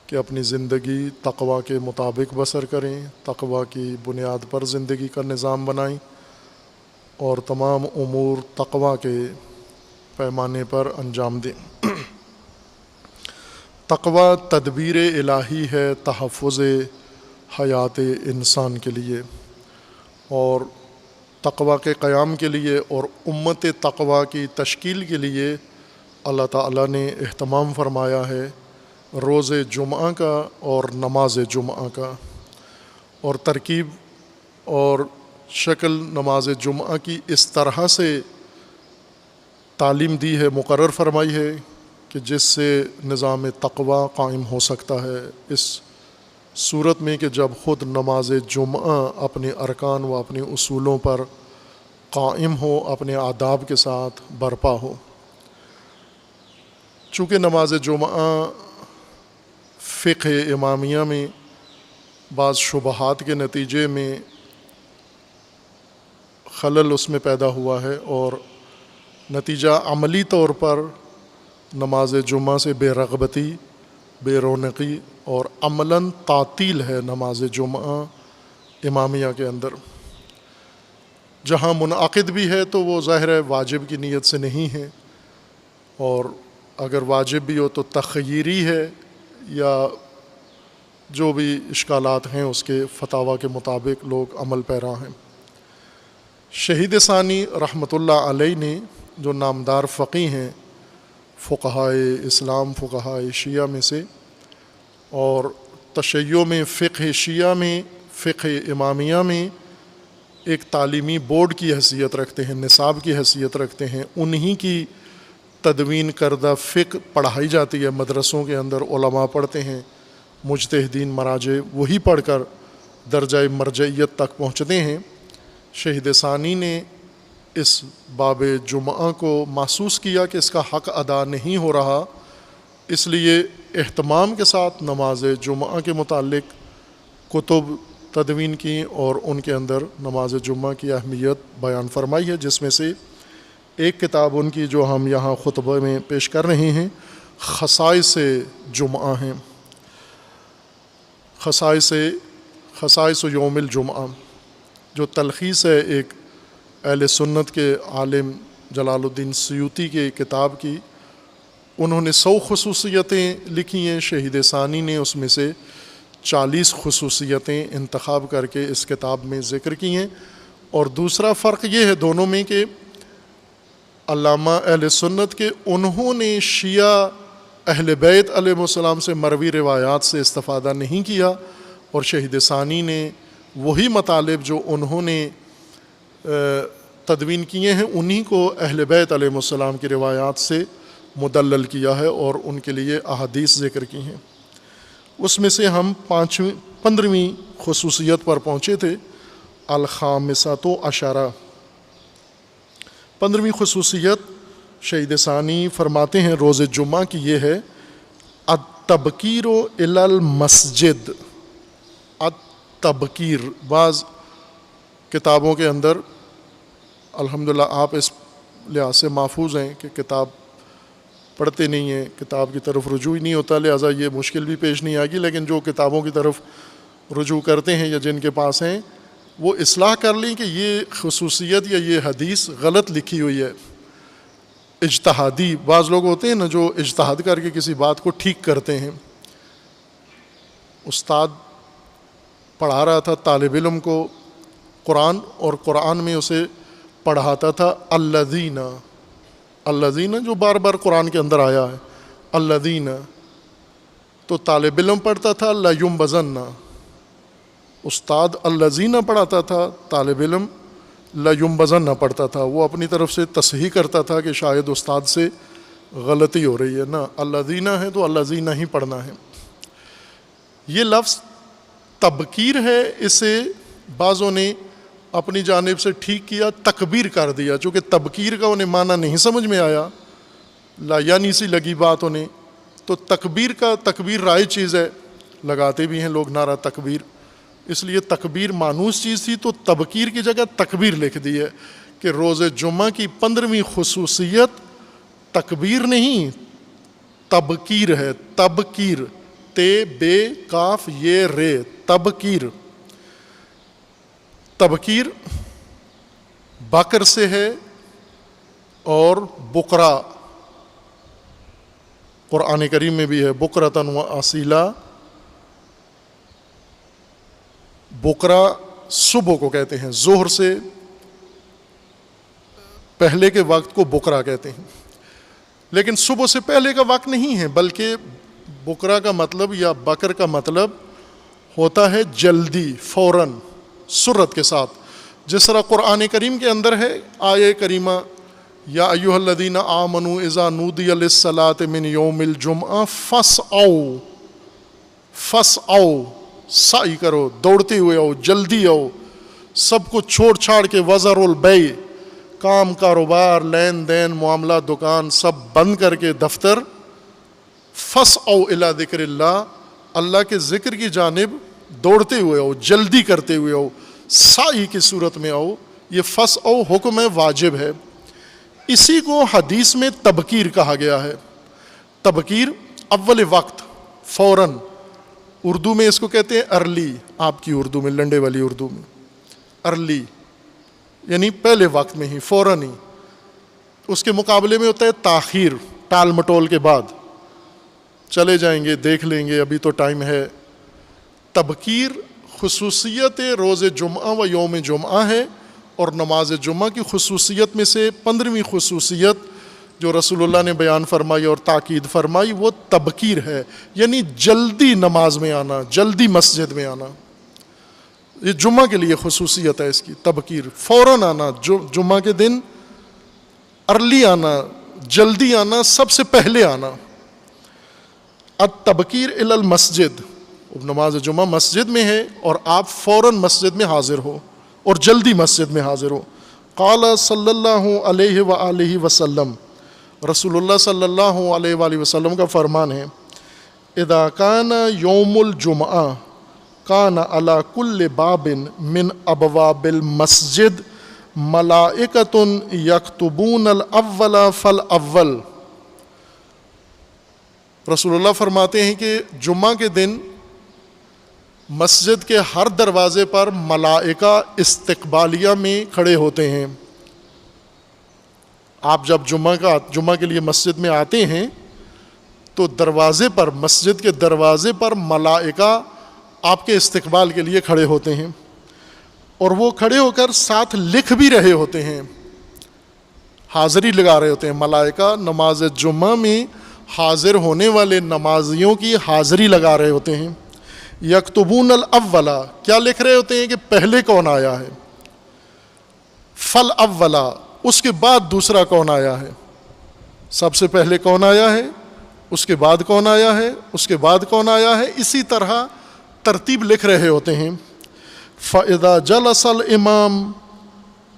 کہ اپنی زندگی تقوی کے مطابق بسر کریں، تقوی کی بنیاد پر زندگی کا نظام بنائیں اور تمام امور تقوی کے پیمانے پر انجام دیں۔ تقوی تدبیر الہی ہے تحفظ حیات انسان کے لیے، اور تقوی کے قیام کے لیے اور امت تقوی کی تشکیل کے لیے اللہ تعالیٰ نے اہتمام فرمایا ہے روز جمعہ کا اور نماز جمعہ کا، اور ترکیب اور شکل نماز جمعہ کی اس طرح سے تعلیم دی ہے، مقرر فرمائی ہے کہ جس سے نظام تقوی قائم ہو سکتا ہے، اس صورت میں کہ جب خود نماز جمعہ اپنے ارکان و اپنے اصولوں پر قائم ہو، اپنے آداب کے ساتھ برپا ہو۔ چونکہ نماز جمعہ فقہ امامیہ میں بعض شبہات کے نتیجے میں خلل اس میں پیدا ہوا ہے، اور نتیجہ عملی طور پر نماز جمعہ سے بے رغبتی، بے رونقی اور عملاً تعطیل ہے نماز جمعہ امامیہ کے اندر۔ جہاں منعقد بھی ہے تو وہ ظاہر ہے واجب کی نیت سے نہیں ہے، اور اگر واجب بھی ہو تو تخییری ہے، یا جو بھی اشکالات ہیں اس کے فتاویٰ کے مطابق لوگ عمل پیرا ہیں۔ شہید ثانی رحمۃ اللہ علیہ نے، جو نامدار فقیہ ہیں فقہائے اسلام، فقہائے شیعہ میں سے، اور تشیع میں فقہ شیعہ میں، فقہ امامیہ میں ایک تعلیمی بورڈ کی حیثیت رکھتے ہیں، نصاب کی حیثیت رکھتے ہیں، انہی کی تدوین کردہ فقہ پڑھائی جاتی ہے مدرسوں کے اندر، علماء پڑھتے ہیں، مجتہدین مراجع وہی پڑھ کر درجہ مرجعیت تک پہنچتے ہیں۔ شہید ثانی نے اس باب جمعہ کو محسوس کیا کہ اس کا حق ادا نہیں ہو رہا، اس لیے اہتمام کے ساتھ نماز جمعہ کے متعلق کتب تدوین کی اور ان کے اندر نماز جمعہ کی اہمیت بیان فرمائی ہے، جس میں سے ایک کتاب ان کی جو ہم یہاں خطبہ میں پیش کر رہے ہیں خصائص جمعہ ہیں، خصائص یوم الجمعہ، جو تلخیص ہے ایک اہل سنت کے عالم جلال الدین سیوطی کے کتاب کی۔ انہوں نے 100 خصوصیتیں لکھی ہیں، شہید ثانی نے اس میں سے 40 خصوصیتیں انتخاب کر کے اس کتاب میں ذکر کی ہیں۔ اور دوسرا فرق یہ ہے دونوں میں کہ علامہ اہل سنت کے انہوں نے شیعہ اہل بیت علیہ السلام سے مروی روایات سے استفادہ نہیں کیا، اور شہید ثانی نے وہی مطالب جو انہوں نے تدوین کیے ہیں انہی کو اہل بیت علیہ السلام کی روایات سے مدلل کیا ہے اور ان کے لیے احادیث ذکر کی ہیں۔ اس میں سے ہم 15ویں خصوصیت پر پہنچے تھے، الخامسۃ عشرہ، 15ویں خصوصیت شہید ثانی فرماتے ہیں روز جمعہ کی یہ ہے التبکیر الی المسجد. التبکیر بعض کتابوں کے اندر الحمدللہ آپ اس لحاظ سے محفوظ ہیں کہ کتاب پڑھتے نہیں ہیں, کتاب کی طرف رجوع ہی نہیں ہوتا, لہٰذا یہ مشکل بھی پیش نہیں آئے گی. لیکن جو کتابوں کی طرف رجوع کرتے ہیں یا جن کے پاس ہیں وہ اصلاح کر لیں کہ یہ خصوصیت یا یہ حدیث غلط لکھی ہوئی ہے, اجتہادی. بعض لوگ ہوتے ہیں نا جو اجتہاد کر کے کسی بات کو ٹھیک کرتے ہیں. استاد پڑھا رہا تھا طالب علم کو قرآن, اور قرآن میں اسے پڑھاتا تھا الذین, الذین جو بار بار قرآن کے اندر آیا ہے الذین, تو طالب علم پڑھتا تھا لیمبذن. استاد الذین پڑھاتا تھا, طالب علم لیمبذن پڑھتا تھا. وہ اپنی طرف سے تصحیح کرتا تھا کہ شاید استاد سے غلطی ہو رہی ہے, نا الذین ہے تو الذین ہی پڑھنا ہے. یہ لفظ تبکیر ہے, اسے بعضوں نے اپنی جانب سے ٹھیک کیا, تکبیر کر دیا. چونکہ تبکیر کا انہیں معنی نہیں سمجھ میں آیا, لا یعنی سی لگی بات انہیں, تو تکبیر کا, تکبیر رائج چیز ہے, لگاتے بھی ہیں لوگ نعرہ تکبیر, اس لیے تکبیر مانوس چیز تھی تو تبکیر کی جگہ تکبیر لکھ دی ہے کہ روز جمعہ کی 15ویں خصوصیت تکبیر نہیں تبکیر ہے. تبکیر, تے بے کاف یہ رے, تبکیر. تبکیر بکر سے ہے اور بکرا قرآن کریم میں بھی ہے, بکرتن و اصیلا. بکرا صبح کو کہتے ہیں, ظہر سے پہلے کے وقت کو بکرا کہتے ہیں, لیکن صبح سے پہلے کا وقت نہیں ہے, بلکہ بکرا کا مطلب یا بکر کا مطلب ہوتا ہے جلدی, فوراً, سرعت کے ساتھ. جس طرح قرآن کریم کے اندر ہے آیہ کریمہ یا ایھا الذین آمنوا اذا نودی للصلاۃ من یوم الجمعہ فاسعوا, فاسعوا سعی کرو, دوڑتے ہوئے آؤ, جلدی آؤ, سب کچھ چھوڑ چھاڑ کے, وزر البیع, کام کاروبار لین دین معاملہ دکان سب بند کر کے دفتر, فاسعوا الی ذکر اللہ, اللہ کے ذکر کی جانب دوڑتے ہوئے آؤ, جلدی کرتے ہوئے آؤ, سعی کی صورت میں آؤ. یہ فاسعوا حکم ہے, واجب ہے. اسی کو حدیث میں تبکیر کہا گیا ہے. تبکیر اول وقت, فوراً. اردو میں اس کو کہتے ہیں ارلی, آپ کی اردو میں, لنڈے والی اردو میں ارلی یعنی پہلے وقت میں ہی, فوراً ہی. اس کے مقابلے میں ہوتا ہے تاخیر, ٹال مٹول کے بعد, چلے جائیں گے, دیکھ لیں گے, ابھی تو ٹائم ہے. تبکیر خصوصیت روز جمعہ و یوم جمعہ ہے, اور نماز جمعہ کی خصوصیت میں سے 15ویں خصوصیت جو رسول اللہ نے بیان فرمائی اور تاکید فرمائی وہ تبکیر ہے, یعنی جلدی نماز میں آنا, جلدی مسجد میں آنا. یہ جمعہ کے لیے خصوصیت ہے اس کی, تبکیر, فوراً آنا, جمعہ کے دن ارلی آنا, جلدی آنا, سب سے پہلے آنا. التبکیر الی المسجد, نماز جمعہ مسجد میں ہے اور آپ فوراً مسجد میں حاضر ہو اور جلدی مسجد میں حاضر ہو. قال صلی اللہ علیہ وآلہ وسلم, رسول اللہ صلی اللہ علیہ وآلہ وسلم کا فرمان ہے اذا کان یوم الجمعہ کان علی کل باب من ابواب المسجد ملائکۃ یکتبون الاول فالاول. رسول اللہ فرماتے ہیں کہ جمعہ کے دن مسجد کے ہر دروازے پر ملائکہ استقبالیہ میں کھڑے ہوتے ہیں. آپ جب جمعہ کے لیے مسجد میں آتے ہیں تو دروازے پر, مسجد کے دروازے پر ملائکہ آپ کے استقبال کے لیے کھڑے ہوتے ہیں, اور وہ کھڑے ہو کر ساتھ لکھ بھی رہے ہوتے ہیں, حاضری لگا رہے ہوتے ہیں. ملائکہ نماز جمعہ میں حاضر ہونے والے نمازیوں کی حاضری لگا رہے ہوتے ہیں. یکتبون الاولا, کیا لکھ رہے ہوتے ہیں کہ پہلے کون آیا ہے, فالاولا, اس کے بعد دوسرا کون آیا ہے, سب سے پہلے کون آیا ہے, اس کے بعد کون آیا ہے, اس کے بعد کون آیا ہے, اسی طرح ترتیب لکھ رہے ہوتے ہیں. فَإِذَا جَلَسَ الْإِمَامُ,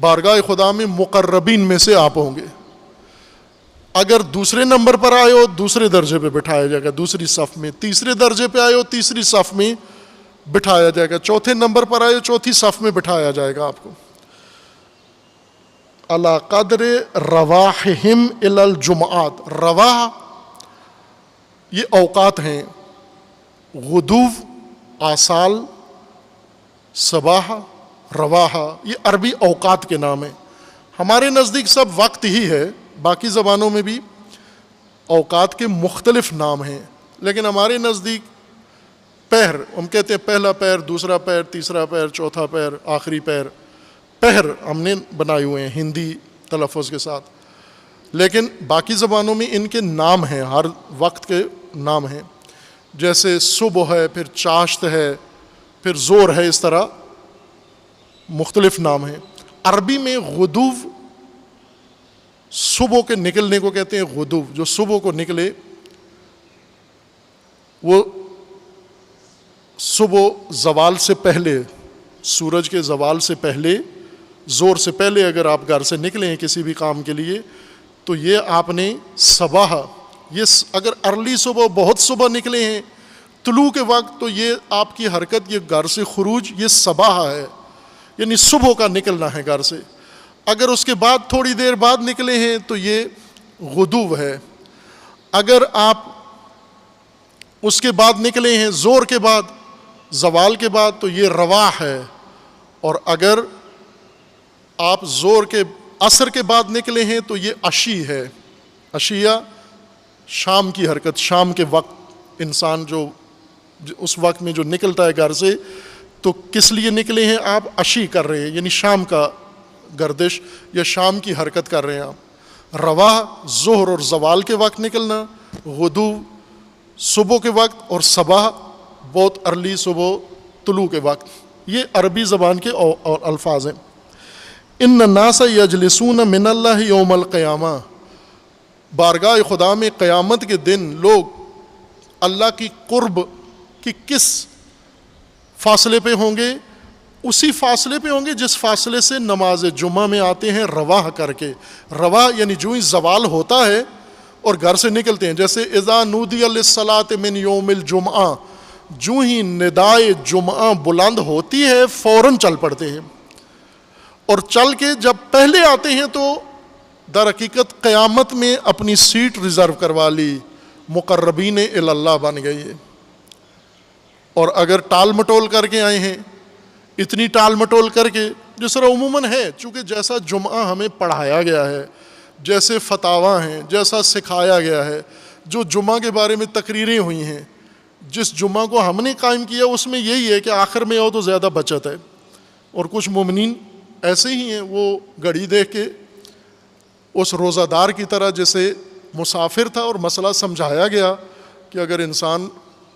بارگاہ خدا میں مقربین میں سے آپ ہوں گے. اگر دوسرے نمبر پر آئے ہو دوسرے درجے پہ بٹھایا جائے گا دوسری صف میں, تیسرے درجے پہ آئے ہو تیسری صف میں بٹھایا جائے گا, چوتھے نمبر پر آئے ہو چوتھی صف میں بٹھایا جائے گا آپ کو. علی قدر رواحہم الی الجمعات, رواح یہ اوقات ہیں, غدو, آصال, صباح, رواح, یہ عربی اوقات کے نام ہیں. ہمارے نزدیک سب وقت ہی ہے, باقی زبانوں میں بھی اوقات کے مختلف نام ہیں, لیکن ہمارے نزدیک پہر, ہم کہتے ہیں پہلا پہر, دوسرا پہر, تیسرا پہر, چوتھا پہر, آخری پہر, پہر ہم نے بنائے ہوئے ہیں ہندی تلفظ کے ساتھ. لیکن باقی زبانوں میں ان کے نام ہیں, ہر وقت کے نام ہیں, جیسے صبح ہے, پھر چاشت ہے, پھر زور ہے, اس طرح مختلف نام ہیں. عربی میں غدو صبح کے نکلنے کو کہتے ہیں غدو, جو صبح کو نکلے وہ صبح زوال سے پہلے, سورج کے زوال سے پہلے, زور سے پہلے اگر آپ گھر سے نکلے ہیں کسی بھی کام کے لیے تو یہ آپ نے صباح, یہ اگر ارلی صبح بہت صبح نکلے ہیں طلوع کے وقت تو یہ آپ کی حرکت, یہ گھر سے خروج, یہ صباح ہے, یعنی صبح کا نکلنا ہے گھر سے. اگر اس کے بعد تھوڑی دیر بعد نکلے ہیں تو یہ غدو ہے. اگر آپ اس کے بعد نکلے ہیں زور کے بعد, زوال کے بعد, تو یہ رواح ہے. اور اگر آپ زور کے عصر کے بعد نکلے ہیں تو یہ عشی ہے. عشیہ شام کی حرکت, شام کے وقت انسان جو اس وقت میں جو نکلتا ہے گھر سے, تو کس لیے نکلے ہیں آپ؟ عشی کر رہے ہیں, یعنی شام کا گردش یا شام کی حرکت کر رہے ہیں آپ. رواح ظہر اور زوال کے وقت نکلنا, غدو صبح کے وقت, اور صباح بہت ارلی صبح طلوع کے وقت. یہ عربی زبان کے اور الفاظ ہیں. ان الناس یجلسون من اللہ یوم القیامہ, بارگاہ خدا میں قیامت کے دن لوگ اللہ کی قرب کی کس فاصلے پہ ہوں گے؟ اسی فاصلے پہ ہوں گے جس فاصلے سے نماز جمعہ میں آتے ہیں رواح کر کے. رواح یعنی جو ہی زوال ہوتا ہے اور گھر سے نکلتے ہیں, جیسے اذا نودی للصلاۃ من یوم الجمعہ, جو ہی ندائے جمعہ بلند ہوتی ہے فوراً چل پڑتے ہیں, اور چل کے جب پہلے آتے ہیں تو در حقیقت قیامت میں اپنی سیٹ ریزرو کروا لی, مقربین الی اللہ بن گئی ہے. اور اگر ٹال مٹول کر کے آئے ہیں, اتنی ٹال مٹول کر کے, جس طرح عموماً ہے, چونکہ جیسا جمعہ ہمیں پڑھایا گیا ہے, جیسے فتاویٰ ہیں, جیسا سکھایا گیا ہے, جو جمعہ کے بارے میں تقریریں ہوئی ہیں, جس جمعہ کو ہم نے قائم کیا اس میں یہی ہے کہ آخر میں آؤ تو زیادہ بچت ہے. اور کچھ مومنین ایسے ہی ہیں, وہ گھڑی دیکھ کے اس روزہ دار کی طرح جیسے مسافر تھا, اور مسئلہ سمجھایا گیا کہ اگر انسان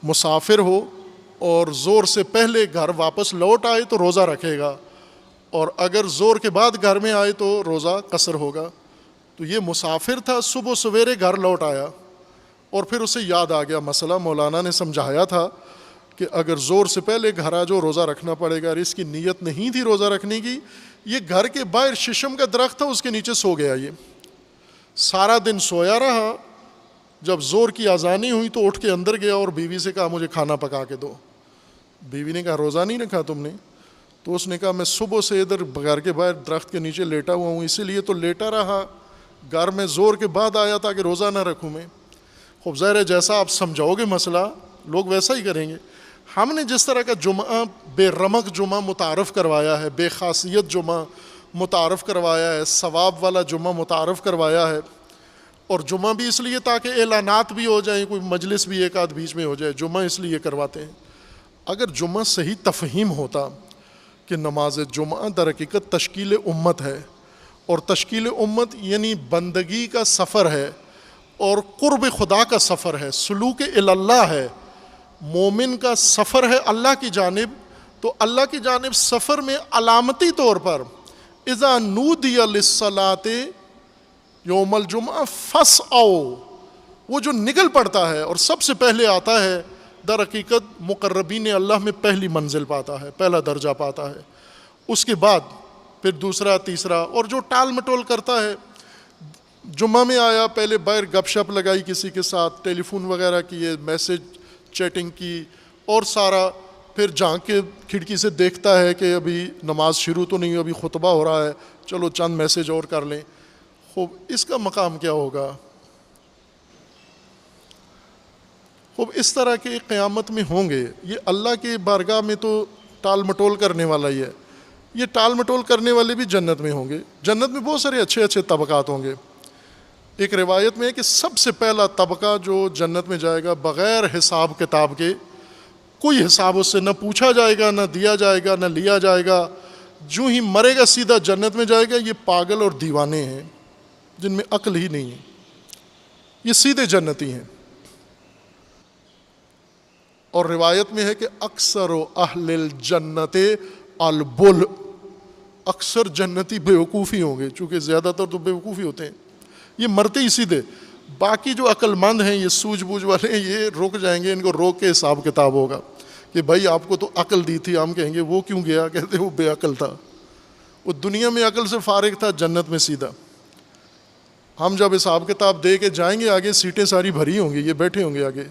مسافر ہو اور زور سے پہلے گھر واپس لوٹ آئے تو روزہ رکھے گا, اور اگر زور کے بعد گھر میں آئے تو روزہ قصر ہوگا. تو یہ مسافر تھا, صبح سویرے گھر لوٹ آیا اور پھر اسے یاد آ گیا مسئلہ, مولانا نے سمجھایا تھا کہ اگر زور سے پہلے گھر آ جو روزہ رکھنا پڑے گا, اور اس کی نیت نہیں تھی روزہ رکھنے کی, یہ گھر کے باہر ششم کا درخت تھا, اس کے نیچے سو گیا, یہ سارا دن سویا رہا. جب زور کی اذانیں ہوئی تو اٹھ کے اندر گیا اور بیوی سے کہا مجھے کھانا پکا کے دو. بیوی نے کہا روزہ نہیں رکھا تم نے؟ تو اس نے کہا میں صبح سے ادھر گھر کے باہر درخت کے نیچے لیٹا ہوا ہوں, اسی لیے تو لیٹا رہا, گھر میں زور کے بعد آیا تھا کہ روزہ نہ رکھوں میں. خوب ظاہر ہے جیسا آپ سمجھاؤ گے مسئلہ لوگ ویسا ہی کریں گے. ہم نے جس طرح کا جمعہ بے رمق جمعہ متعارف کروایا ہے, بے خاصیت جمعہ متعارف کروایا ہے, ثواب والا جمعہ متعارف کروایا ہے, اور جمعہ بھی اس لیے تاکہ اعلانات بھی ہو جائیں, کوئی مجلس بھی ایک آدھ بیچ میں ہو جائے, جمعہ اس لیے کرواتے ہیں. اگر جمعہ صحیح تفہیم ہوتا کہ نماز جمعہ در حقیقت تشکیل امت ہے, اور تشکیل امت یعنی بندگی کا سفر ہے اور قرب خدا کا سفر ہے, سلوک اللہ ہے, مومن کا سفر ہے اللہ کی جانب, تو اللہ کی جانب سفر میں علامتی طور پر اذا نودی للصلاۃ یوم الجمعہ فاسعوا, وہ جو نکل پڑتا ہے اور سب سے پہلے آتا ہے در حقیقت مقربین اللہ میں پہلی منزل پاتا ہے, پہلا درجہ پاتا ہے. اس کے بعد پھر دوسرا تیسرا. اور جو ٹال مٹول کرتا ہے, جمعہ میں آیا, پہلے باہر گپ شپ لگائی کسی کے ساتھ, ٹیلی فون وغیرہ کیے, میسج چیٹنگ کی, اور سارا پھر جھانک کے کھڑکی سے دیکھتا ہے کہ ابھی نماز شروع تو نہیں ہوئی, ابھی خطبہ ہو رہا ہے, چلو چند میسج اور کر لیں. خوب اس کا مقام کیا ہوگا؟ خوب اس طرح کے قیامت میں ہوں گے. یہ اللہ کے بارگاہ میں تو ٹال مٹول کرنے والا ہی ہے. یہ ٹال مٹول کرنے والے بھی جنت میں ہوں گے. جنت میں بہت سارے اچھے اچھے طبقات ہوں گے. ایک روایت میں ہے کہ سب سے پہلا طبقہ جو جنت میں جائے گا بغیر حساب کتاب کے, کوئی حساب اس سے نہ پوچھا جائے گا, نہ دیا جائے گا, نہ لیا جائے گا, جو ہی مرے گا سیدھا جنت میں جائے گا. یہ پاگل اور دیوانے ہیں جن میں عقل ہی نہیں ہے, یہ سیدھے جنتی ہیں. اور روایت میں ہے کہ اکثر و اہل الجنت البل, اکثر جنتی بیوقوفی ہوں گے, چونکہ زیادہ تر تو بیوقوفی ہوتے ہیں. یہ مرتے ہی سیدھے. باقی جو عقل مند ہیں, یہ سوجھ بوجھ والے ہیں, یہ رک جائیں گے, ان کو روک کے حساب کتاب ہوگا کہ بھائی آپ کو تو عقل دی تھی. ہم کہیں گے وہ کیوں گیا؟ کہتے وہ بے عقل تھا, وہ دنیا میں عقل سے فارغ تھا, جنت میں سیدھا. ہم جب حساب کتاب دے کے جائیں گے آگے, سیٹیں ساری بھری ہوں گی, یہ بیٹھے ہوں گے آگے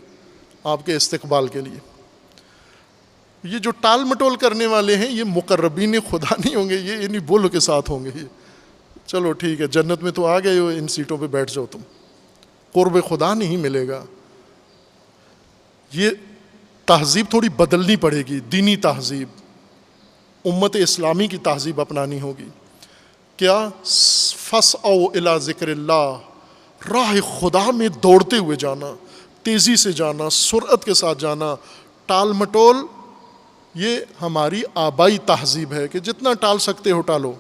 آپ کے استقبال کے لیے. یہ جو ٹال مٹول کرنے والے ہیں یہ مقربین خدا نہیں ہوں گے, یہ انہی بولو کے ساتھ ہوں گے. یہ چلو ٹھیک ہے, جنت میں تو آ گئے ہو, ان سیٹوں پہ بیٹھ جاؤ تم, قرب خدا نہیں ملے گا. یہ تہذیب تھوڑی بدلنی پڑے گی, دینی تہذیب, امت اسلامی کی تہذیب اپنانی ہوگی. کیا؟ فَاسْعَوْا إِلَىٰ ذِكْرِ اللَّهِ, راہ خدا میں دوڑتے ہوئے جانا, تیزی سے جانا, سرعت کے ساتھ جانا. ٹال مٹول یہ ہماری آبائی تہذیب ہے کہ جتنا ٹال سکتے ہو ٹالو,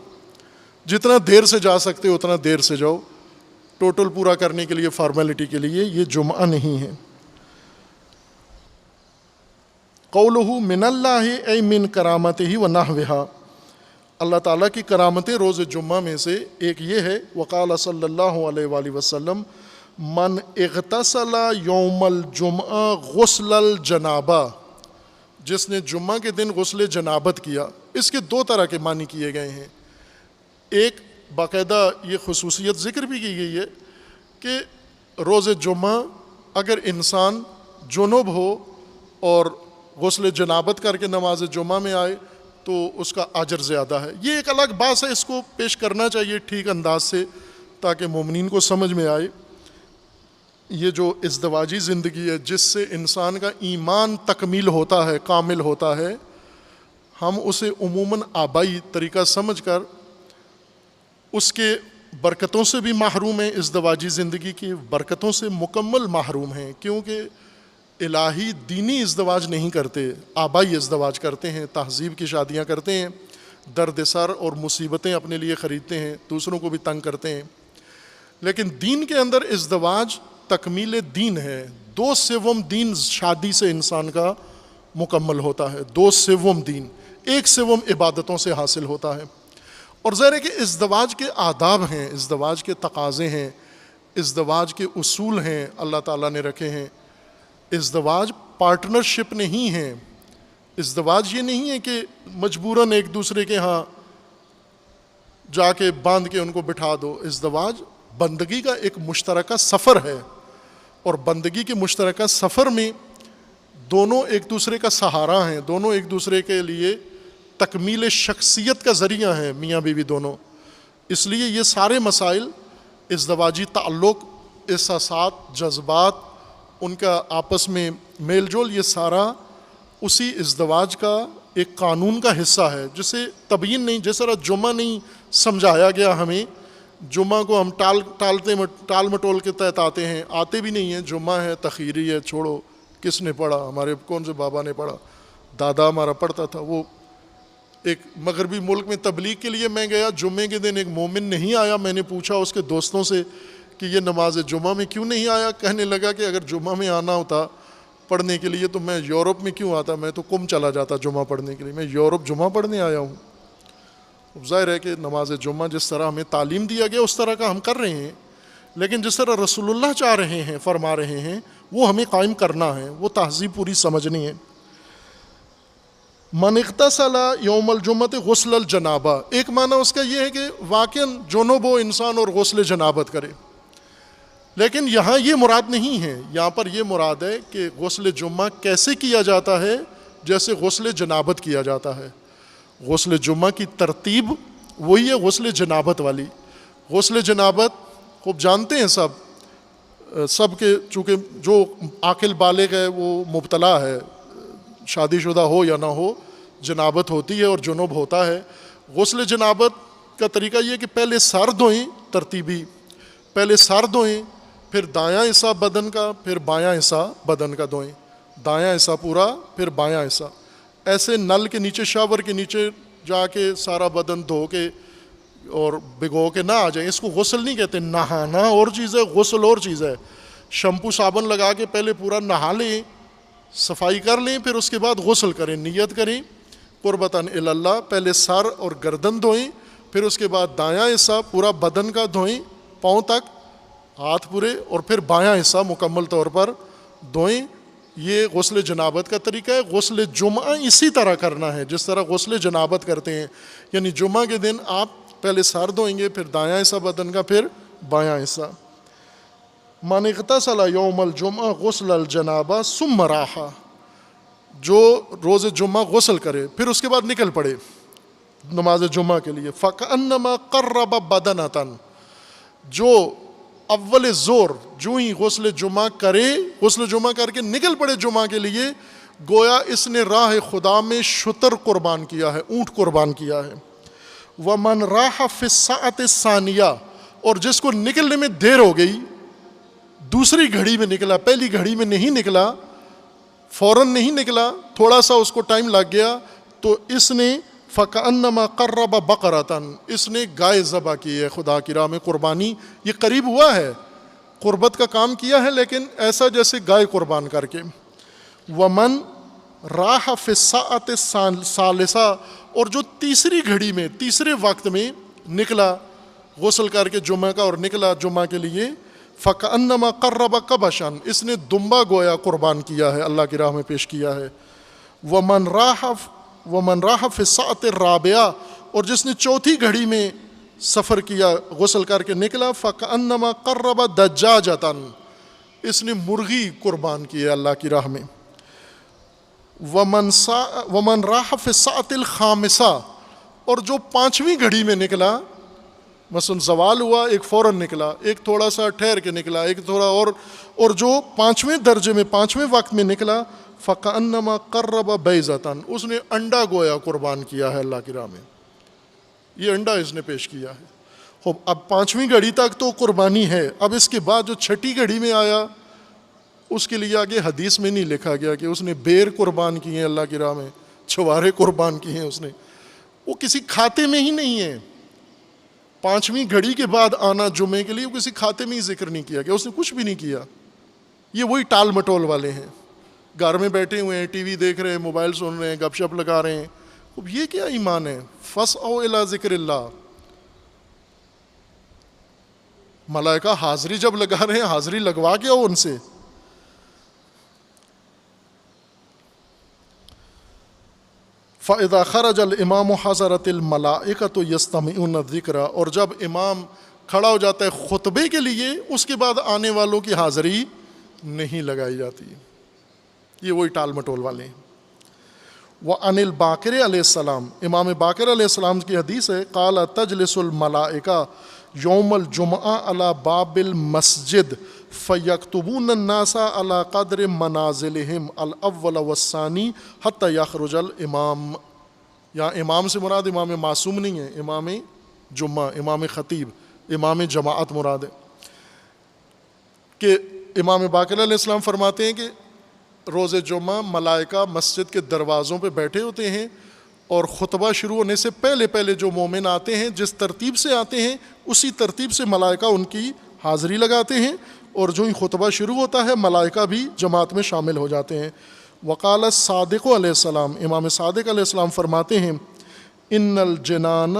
جتنا دیر سے جا سکتے ہو اتنا دیر سے جاؤ, ٹوٹل پورا کرنے کے لیے, فارمیلٹی کے لیے. یہ جمعہ نہیں ہے. قولہ من اللہ ای من کرامتہ ونحوہا, اللہ تعالیٰ کی کرامتیں روز جمعہ میں سے ایک یہ ہے. وقال صلی اللہ علیہ وآلہ وسلم من اغتسل یوم الجمعہ غسل الجنابہ, جس نے جمعہ کے دن غسل جنابت کیا. اس کے دو طرح کے معنی کیے گئے ہیں. ایک باقاعدہ یہ خصوصیت ذکر بھی کی گئی ہے کہ روز جمعہ اگر انسان جنوب ہو اور غسل جنابت کر کے نماز جمعہ میں آئے تو اس کا اجر زیادہ ہے. یہ ایک الگ بات ہے, اس کو پیش کرنا چاہیے ٹھیک انداز سے تاکہ مومنین کو سمجھ میں آئے. یہ جو ازدواجی زندگی ہے جس سے انسان کا ایمان تکمیل ہوتا ہے, کامل ہوتا ہے, ہم اسے عموماً آبائی طریقہ سمجھ کر اس کے برکتوں سے بھی محروم ہیں, ازدواجی زندگی کی برکتوں سے مکمل محروم ہیں, کیونکہ الہی دینی ازدواج نہیں کرتے, آبائی ازدواج کرتے ہیں, تہذیب کی شادیاں کرتے ہیں, درد سر اور مصیبتیں اپنے لیے خریدتے ہیں, دوسروں کو بھی تنگ کرتے ہیں. لیکن دین کے اندر ازدواج تکمیل دین ہے. 2/7 دین شادی سے انسان کا مکمل ہوتا ہے. 2/7 دین 1/7 عبادتوں سے حاصل ہوتا ہے. اور ظاہر ہے کہ ازدواج کے آداب ہیں, ازدواج کے تقاضے ہیں, ازدواج کے اصول ہیں, اللہ تعالیٰ نے رکھے ہیں. ازدواج پارٹنرشپ نہیں ہے. ازدواج یہ نہیں ہے کہ مجبوراً ایک دوسرے کے ہاں جا کے باندھ کے ان کو بٹھا دو. ازدواج بندگی کا ایک مشترکہ سفر ہے, اور بندگی کے مشترکہ سفر میں دونوں ایک دوسرے کا سہارا ہیں, دونوں ایک دوسرے کے لیے تکمیل شخصیت کا ذریعہ ہیں, میاں بیوی دونوں. اس لیے یہ سارے مسائل, ازدواجی تعلق, احساسات, جذبات, ان کا آپس میں میل جول, یہ سارا اسی ازدواج کا ایک قانون کا حصہ ہے جسے تبیین نہیں, جس طرح جمعہ نہیں سمجھایا گیا ہمیں, جمعہ کو ہم ٹال مٹول کے تحت آتے ہیں, آتے بھی نہیں ہیں. جمعہ ہے, تخیری ہے, چھوڑو, کس نے پڑھا, ہمارے کون سے بابا نے پڑھا, دادا ہمارا پڑھتا تھا. وہ ایک مغربی ملک میں تبلیغ کے لیے میں گیا, جمعے کے دن ایک مومن نہیں آیا. میں نے پوچھا اس کے دوستوں سے کہ یہ نماز جمعہ میں کیوں نہیں آیا؟ کہنے لگا کہ اگر جمعہ میں آنا ہوتا پڑھنے کے لیے تو میں یورپ میں کیوں آتا, میں تو قم چلا جاتا جمعہ پڑھنے کے لیے, میں یورپ جمعہ پڑھنے آیا ہوں. ظاہر ہے کہ نماز جمعہ جس طرح ہمیں تعلیم دیا گیا اس طرح کا ہم کر رہے ہیں, لیکن جس طرح رسول اللہ چاہ رہے ہیں, فرما رہے ہیں, وہ ہمیں قائم کرنا ہے, وہ تہذیب پوری سمجھنی ہے. من اغتسل یوم الجمعۃ غسل الجنابہ، ایک معنی اس کا یہ ہے کہ واقعاً جنوب ہو انسان اور غسل جنابت کرے، لیکن یہاں یہ مراد نہیں ہے، یہاں پر یہ مراد ہے کہ غسل جمعہ کیسے کیا جاتا ہے، جیسے غسل جنابت کیا جاتا ہے۔ غسل جمعہ کی ترتیب وہی ہے غسل جنابت والی۔ غسل جنابت خوب جانتے ہیں سب کے، چونکہ جو عاقل بالغ ہے وہ مبتلا ہے، شادی شدہ ہو یا نہ ہو جنابت ہوتی ہے اور جنوب ہوتا ہے۔ غسل جنابت کا طریقہ یہ ہے کہ پہلے سر دھوئیں، ترتیبی پہلے سر دھوئیں، پھر دایاں حصہ بدن کا، پھر بایاں حصہ بدن کا دھوئیں، دایاں حصہ پورا پھر بایاں حصہ، ایسے نل کے نیچے شاور کے نیچے جا کے سارا بدن دھو کے اور بھگو کے نہ آ جائیں۔ اس کو غسل نہیں کہتے، نہانا اور چیز ہے، غسل اور چیز ہے۔ شیمپو صابن لگا کے پہلے پورا نہا لیں، صفائی کر لیں، پھر اس کے بعد غسل کریں، نیت کریں قربتاً الی اللہ، پہلے سر اور گردن دھوئیں، پھر اس کے بعد دایاں حصہ پورا بدن کا دھوئیں پاؤں تک، ہاتھ پورے، اور پھر بایاں حصہ مکمل طور پر دھوئیں۔ یہ غسل جنابت کا طریقہ ہے۔ غسل جمعہ اسی طرح کرنا ہے جس طرح غسل جنابت کرتے ہیں، یعنی جمعہ کے دن آپ پہلے سر دھوئیں گے، پھر دایاں حصہ بدن کا، پھر بایاں حصہ۔ من اغتسل یوم الجمعہ غسل الجنابہ ثم راح، جو روز جمعہ غسل کرے پھر اس کے بعد نکل پڑے نماز جمعہ کے لیے، فکأنما قرب بدنۃ، جو اول زور جو ہی غسل جمعہ کرے، غسل جمعہ کر کے نکل پڑے جمعہ کے لیے، گویا اس نے راہ خدا میں شتر قربان کیا ہے، اونٹ قربان کیا ہے۔ ومن راح فی الساعۃ الثانیہ، اور جس کو نکلنے میں دیر ہو گئی، دوسری گھڑی میں نکلا، پہلی گھڑی میں نہیں نکلا، فوراً نہیں نکلا، تھوڑا سا اس کو ٹائم لگ گیا، تو اس نے فَكَأَنَّمَا قَرَّبَ بَقَرَةً، اس نے گائے ذبح کی ہے خدا کی راہ میں، قربانی، یہ قریب ہوا ہے، قربت کا کام کیا ہے، لیکن ایسا جیسے گائے قربان کر کے۔ وَمَن رَاحَ فِي السَّاعَةِ الثَّالِثَةِ، اور جو تیسری گھڑی میں، تیسرے وقت میں نکلا غسل کر کے جمعہ کا اور نکلا جمعہ کے لیے، فَكَأَنَّمَا قَرَّبَ كَبَشًا، اس نے دمبا گویا قربان کیا ہے، اللہ کی راہ میں پیش کیا ہے۔ وَمَن راح فی الساعۃ الرابعہ، اور جس نے چوتھی گھڑی میں سفر کیا غسل کر کے نکلا، فَكَأَنَّمَا قَرَّبَ دَجَاجَةً، اس نے مرغی قربان کی ہے اللہ کی راہ میں۔ وَمَن راح فی الساعۃ الخامسہ، اور جو پانچویں گھڑی میں نکلا، مثلا زوال ہوا، ایک فوراً نکلا، ایک تھوڑا سا ٹھہر کے نکلا، ایک تھوڑا اور جو پانچویں درجے میں، پانچویں وقت میں نکلا، فَكَأَنَّمَا قَرَّبَ بَيْضَةً، اس نے انڈا گویا قربان کیا ہے اللہ کی راہ میں، یہ انڈا اس نے پیش کیا ہے۔ خوب، اب پانچویں گھڑی تک تو قربانی ہے، اب اس کے بعد جو چھٹی گھڑی میں آیا، اس کے لیے آگے حدیث میں نہیں لکھا گیا کہ اس نے بیر قربان کی ہیں اللہ کی راہ میں، چھوارے قربان کی ہیں، اس نے، وہ کسی کھاتے میں ہی نہیں ہے۔ پانچویں گھڑی کے بعد آنا جمعے کے لیے، وہ کسی کھاتے میں ہی ذکر نہیں کیا گیا، اس نے کچھ بھی نہیں کیا۔ یہ وہی ٹال مٹول والے ہیں، گھر میں بیٹھے ہوئے ہیں، ٹی وی دیکھ رہے ہیں، موبائل سن رہے ہیں، گپ شپ لگا رہے ہیں، اب یہ کیا ایمان ہے؟ فَاسْعَوْا إِلَىٰ ذِكْرِ اللَّهِ، ملائکہ حاضری جب لگا رہے ہیں، حاضری لگوا کے آؤ ان سے۔ فَإِذَا خَرَجَ الْإِمَامُ حَضَرَتِ الْمَلَائِكَةُ يَسْتَمِعُونَ الذِّكْرَ، اور جب امام کھڑا ہو جاتا ہے خطبے کے لیے، اس کے بعد آنے والوں کی حاضری نہیں لگائی جاتی، یہ وہی ٹال مٹول والے ہیں۔ وعن الباقر علیہ السلام، امام باقر علیہ السلام کی حدیث ہے، قال تجلس الملائکہ یوم الجمعہ علی باب المسجد فیکتبون الناس علی قدر منازلہم الاول والثانی حتی یخرج الامام، یہاں امام سے مراد امام معصوم نہیں ہے، امام جمعہ، امام خطیب، امام جماعت مراد ہے۔ کہ امام باقر علیہ السلام فرماتے ہیں کہ روز جمعہ ملائکہ مسجد کے دروازوں پہ بیٹھے ہوتے ہیں، اور خطبہ شروع ہونے سے پہلے پہلے جو مومن آتے ہیں، جس ترتیب سے آتے ہیں اسی ترتیب سے ملائکہ ان کی حاضری لگاتے ہیں، اور جو ہی خطبہ شروع ہوتا ہے ملائکہ بھی جماعت میں شامل ہو جاتے ہیں۔ وقال الصادق علیہ السلام، امام صادق علیہ السلام فرماتے ہیں، ان الجنان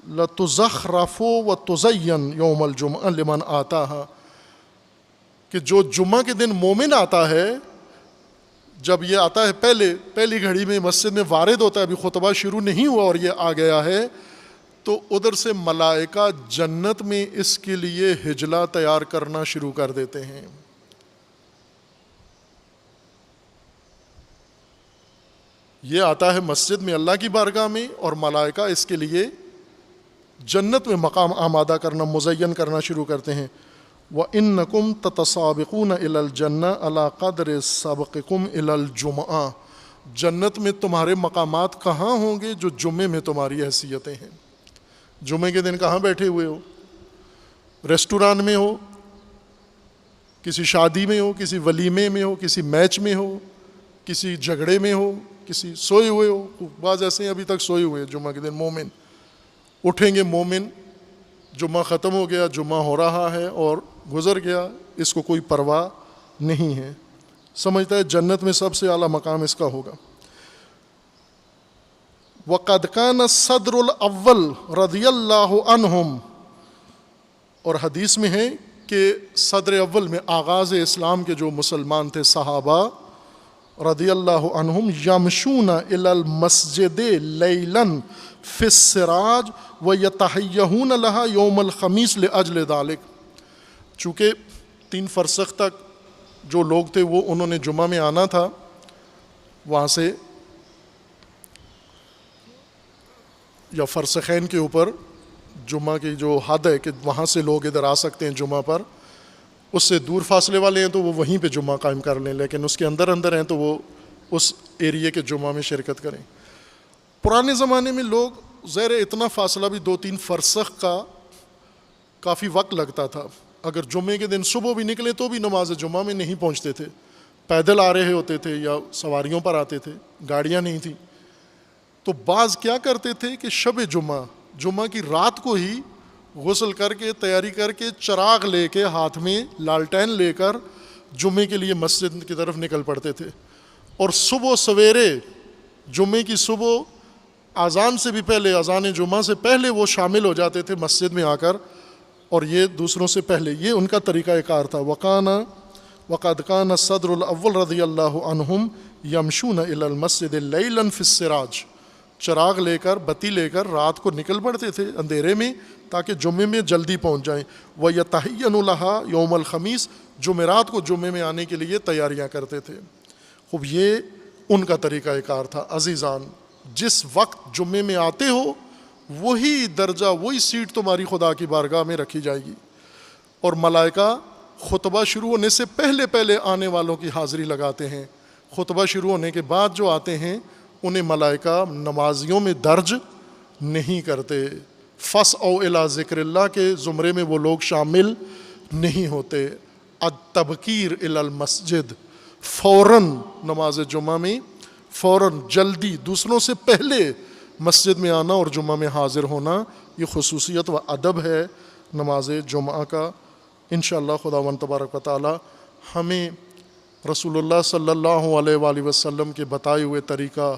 لتزخرف وتزین یوم الجمعہ لمن آتاہا، کہ جو جمعہ کے دن مومن آتا ہے جب یہ آتا ہے پہلی گھڑی میں مسجد میں وارد ہوتا ہے، ابھی خطبہ شروع نہیں ہوا اور یہ آ گیا ہے، تو ادھر سے ملائکہ جنت میں اس کے لیے حجلہ تیار کرنا شروع کر دیتے ہیں۔ یہ آتا ہے مسجد میں اللہ کی بارگاہ میں، اور ملائکہ اس کے لیے جنت میں مقام آمادہ کرنا، مزین کرنا شروع کرتے ہیں۔ وَإِنَّكُمْ تَتَسَابِقُونَ إِلَى الْجَنَّةِ عَلَىٰ قَدْرِ سَبْقِكُمْ إِلَى الْجُمْعَةِ، جنت میں تمہارے مقامات کہاں ہوں گے جو جمعے میں تمہاری حیثیتیں ہیں۔ جمعے کے دن کہاں بیٹھے ہوئے ہو؟ ریسٹوران میں ہو، کسی شادی میں ہو، کسی ولیمے میں ہو، کسی میچ میں ہو، کسی جھگڑے میں ہو، کسی سوئے ہوئے ہو۔ بعض ایسے ہیں ابھی تک سوئے ہوئے ہیں جمعہ کے دن۔ مومن اٹھیں گے، مومن جمعہ ختم ہو گیا، جمعہ ہو رہا ہے اور گزر گیا، اس کو کوئی پرواہ نہیں ہے، سمجھتا ہے جنت میں سب سے اعلیٰ مقام اس کا ہوگا۔ وَقَدْ كَانَ الصَّدْرُ الْأَوَّلُ رَضِيَ اللَّهُ عَنْهُمْ، اور حدیث میں ہے کہ صدر اول میں آغاز اسلام کے جو مسلمان تھے صحابہ رضی اللہ عنہم، یمشون الی المسجد لیلا فی السراج ویتحیہون لها یوم الخمیس لاجل ذلک، چونکہ 3 فرسخ تک جو لوگ تھے وہ انہوں نے جمعہ میں آنا تھا، وہاں سے یا فرسخین کے اوپر جمعہ کی جو حد ہے کہ وہاں سے لوگ ادھر آ سکتے ہیں جمعہ پر، اس سے دور فاصلے والے ہیں تو وہ وہیں پہ جمعہ قائم کر لیں، لیکن اس کے اندر ہیں تو وہ اس ایریے کے جمعہ میں شرکت کریں۔ پرانے زمانے میں لوگ ظاہر اتنا فاصلہ بھی 2-3 فرسخ کا کافی وقت لگتا تھا، اگر جمعے کے دن صبح بھی نکلے تو بھی نماز جمعہ میں نہیں پہنچتے تھے، پیدل آ رہے ہوتے تھے یا سواریوں پر آتے تھے، گاڑیاں نہیں تھیں۔ تو بعض کیا کرتے تھے کہ شب جمعہ کی رات کو ہی غسل کر کے تیاری کر کے چراغ لے کے ہاتھ میں لالٹین لے کر جمعے کے لیے مسجد کی طرف نکل پڑتے تھے، اور صبح سویرے جمعے کی صبح اذان سے بھی پہلے، اذان جمعہ سے پہلے وہ شامل ہو جاتے تھے مسجد میں آ کر، اور یہ دوسروں سے پہلے، یہ ان کا طریقہ کار تھا۔ وقد كان الصدر الاول رضی اللہ عنہم یمشون الی المسجد لیلا فی السراج، چراغ لے کر، بتی لے کر رات کو نکل پڑتے تھے اندھیرے میں تاکہ جمعے میں جلدی پہنچ جائیں۔ وَيَتَحَيَّنُ لَهَا یوم الخمیس، جمعرات کو جمعے میں آنے کے لیے تیاریاں کرتے تھے۔ خوب یہ ان کا طریقہ کار تھا۔ عزیزان، جس وقت جمعے میں آتے ہو وہی درجہ، وہی سیٹ تمہاری خدا کی بارگاہ میں رکھی جائے گی، اور ملائکہ خطبہ شروع ہونے سے پہلے آنے والوں کی حاضری لگاتے ہیں۔ خطبہ شروع ہونے کے بعد جو آتے ہیں انہیں ملائکہ نمازیوں میں درج نہیں کرتے، فَاسْعَوْا إِلَىٰ ذِكْرِ اللَّهِ کے زمرے میں وہ لوگ شامل نہیں ہوتے۔ التبکیر الی المسجد، فوراً نماز جمعہ میں فوراً جلدی دوسروں سے پہلے مسجد میں آنا اور جمعہ میں حاضر ہونا، یہ خصوصیت و ادب ہے نماز جمعہ کا۔ انشاءاللہ خداوند تبارک و تعالی ہمیں رسول اللہ صلی اللہ علیہ وآلہ وسلم کے بتائے ہوئے طریقہ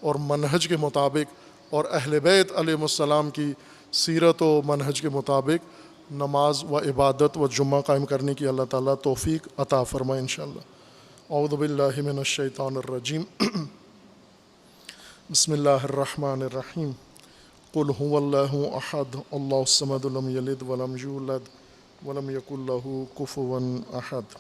اور منہج کے مطابق اور اہل بیت علیہ السلام کی سیرت و منہج کے مطابق نماز و عبادت و جمعہ قائم کرنے کی اللہ تعالیٰ توفیق عطا فرمائے انشاءاللہ۔ اعوذ باللہ من الشیطان الرجیم، بسم اللہ الرحمن الرحیم۔ قل هو اللہ احد اللہ الصمد لم یلد ولم یولد ولم یکن لہ کفوا احد۔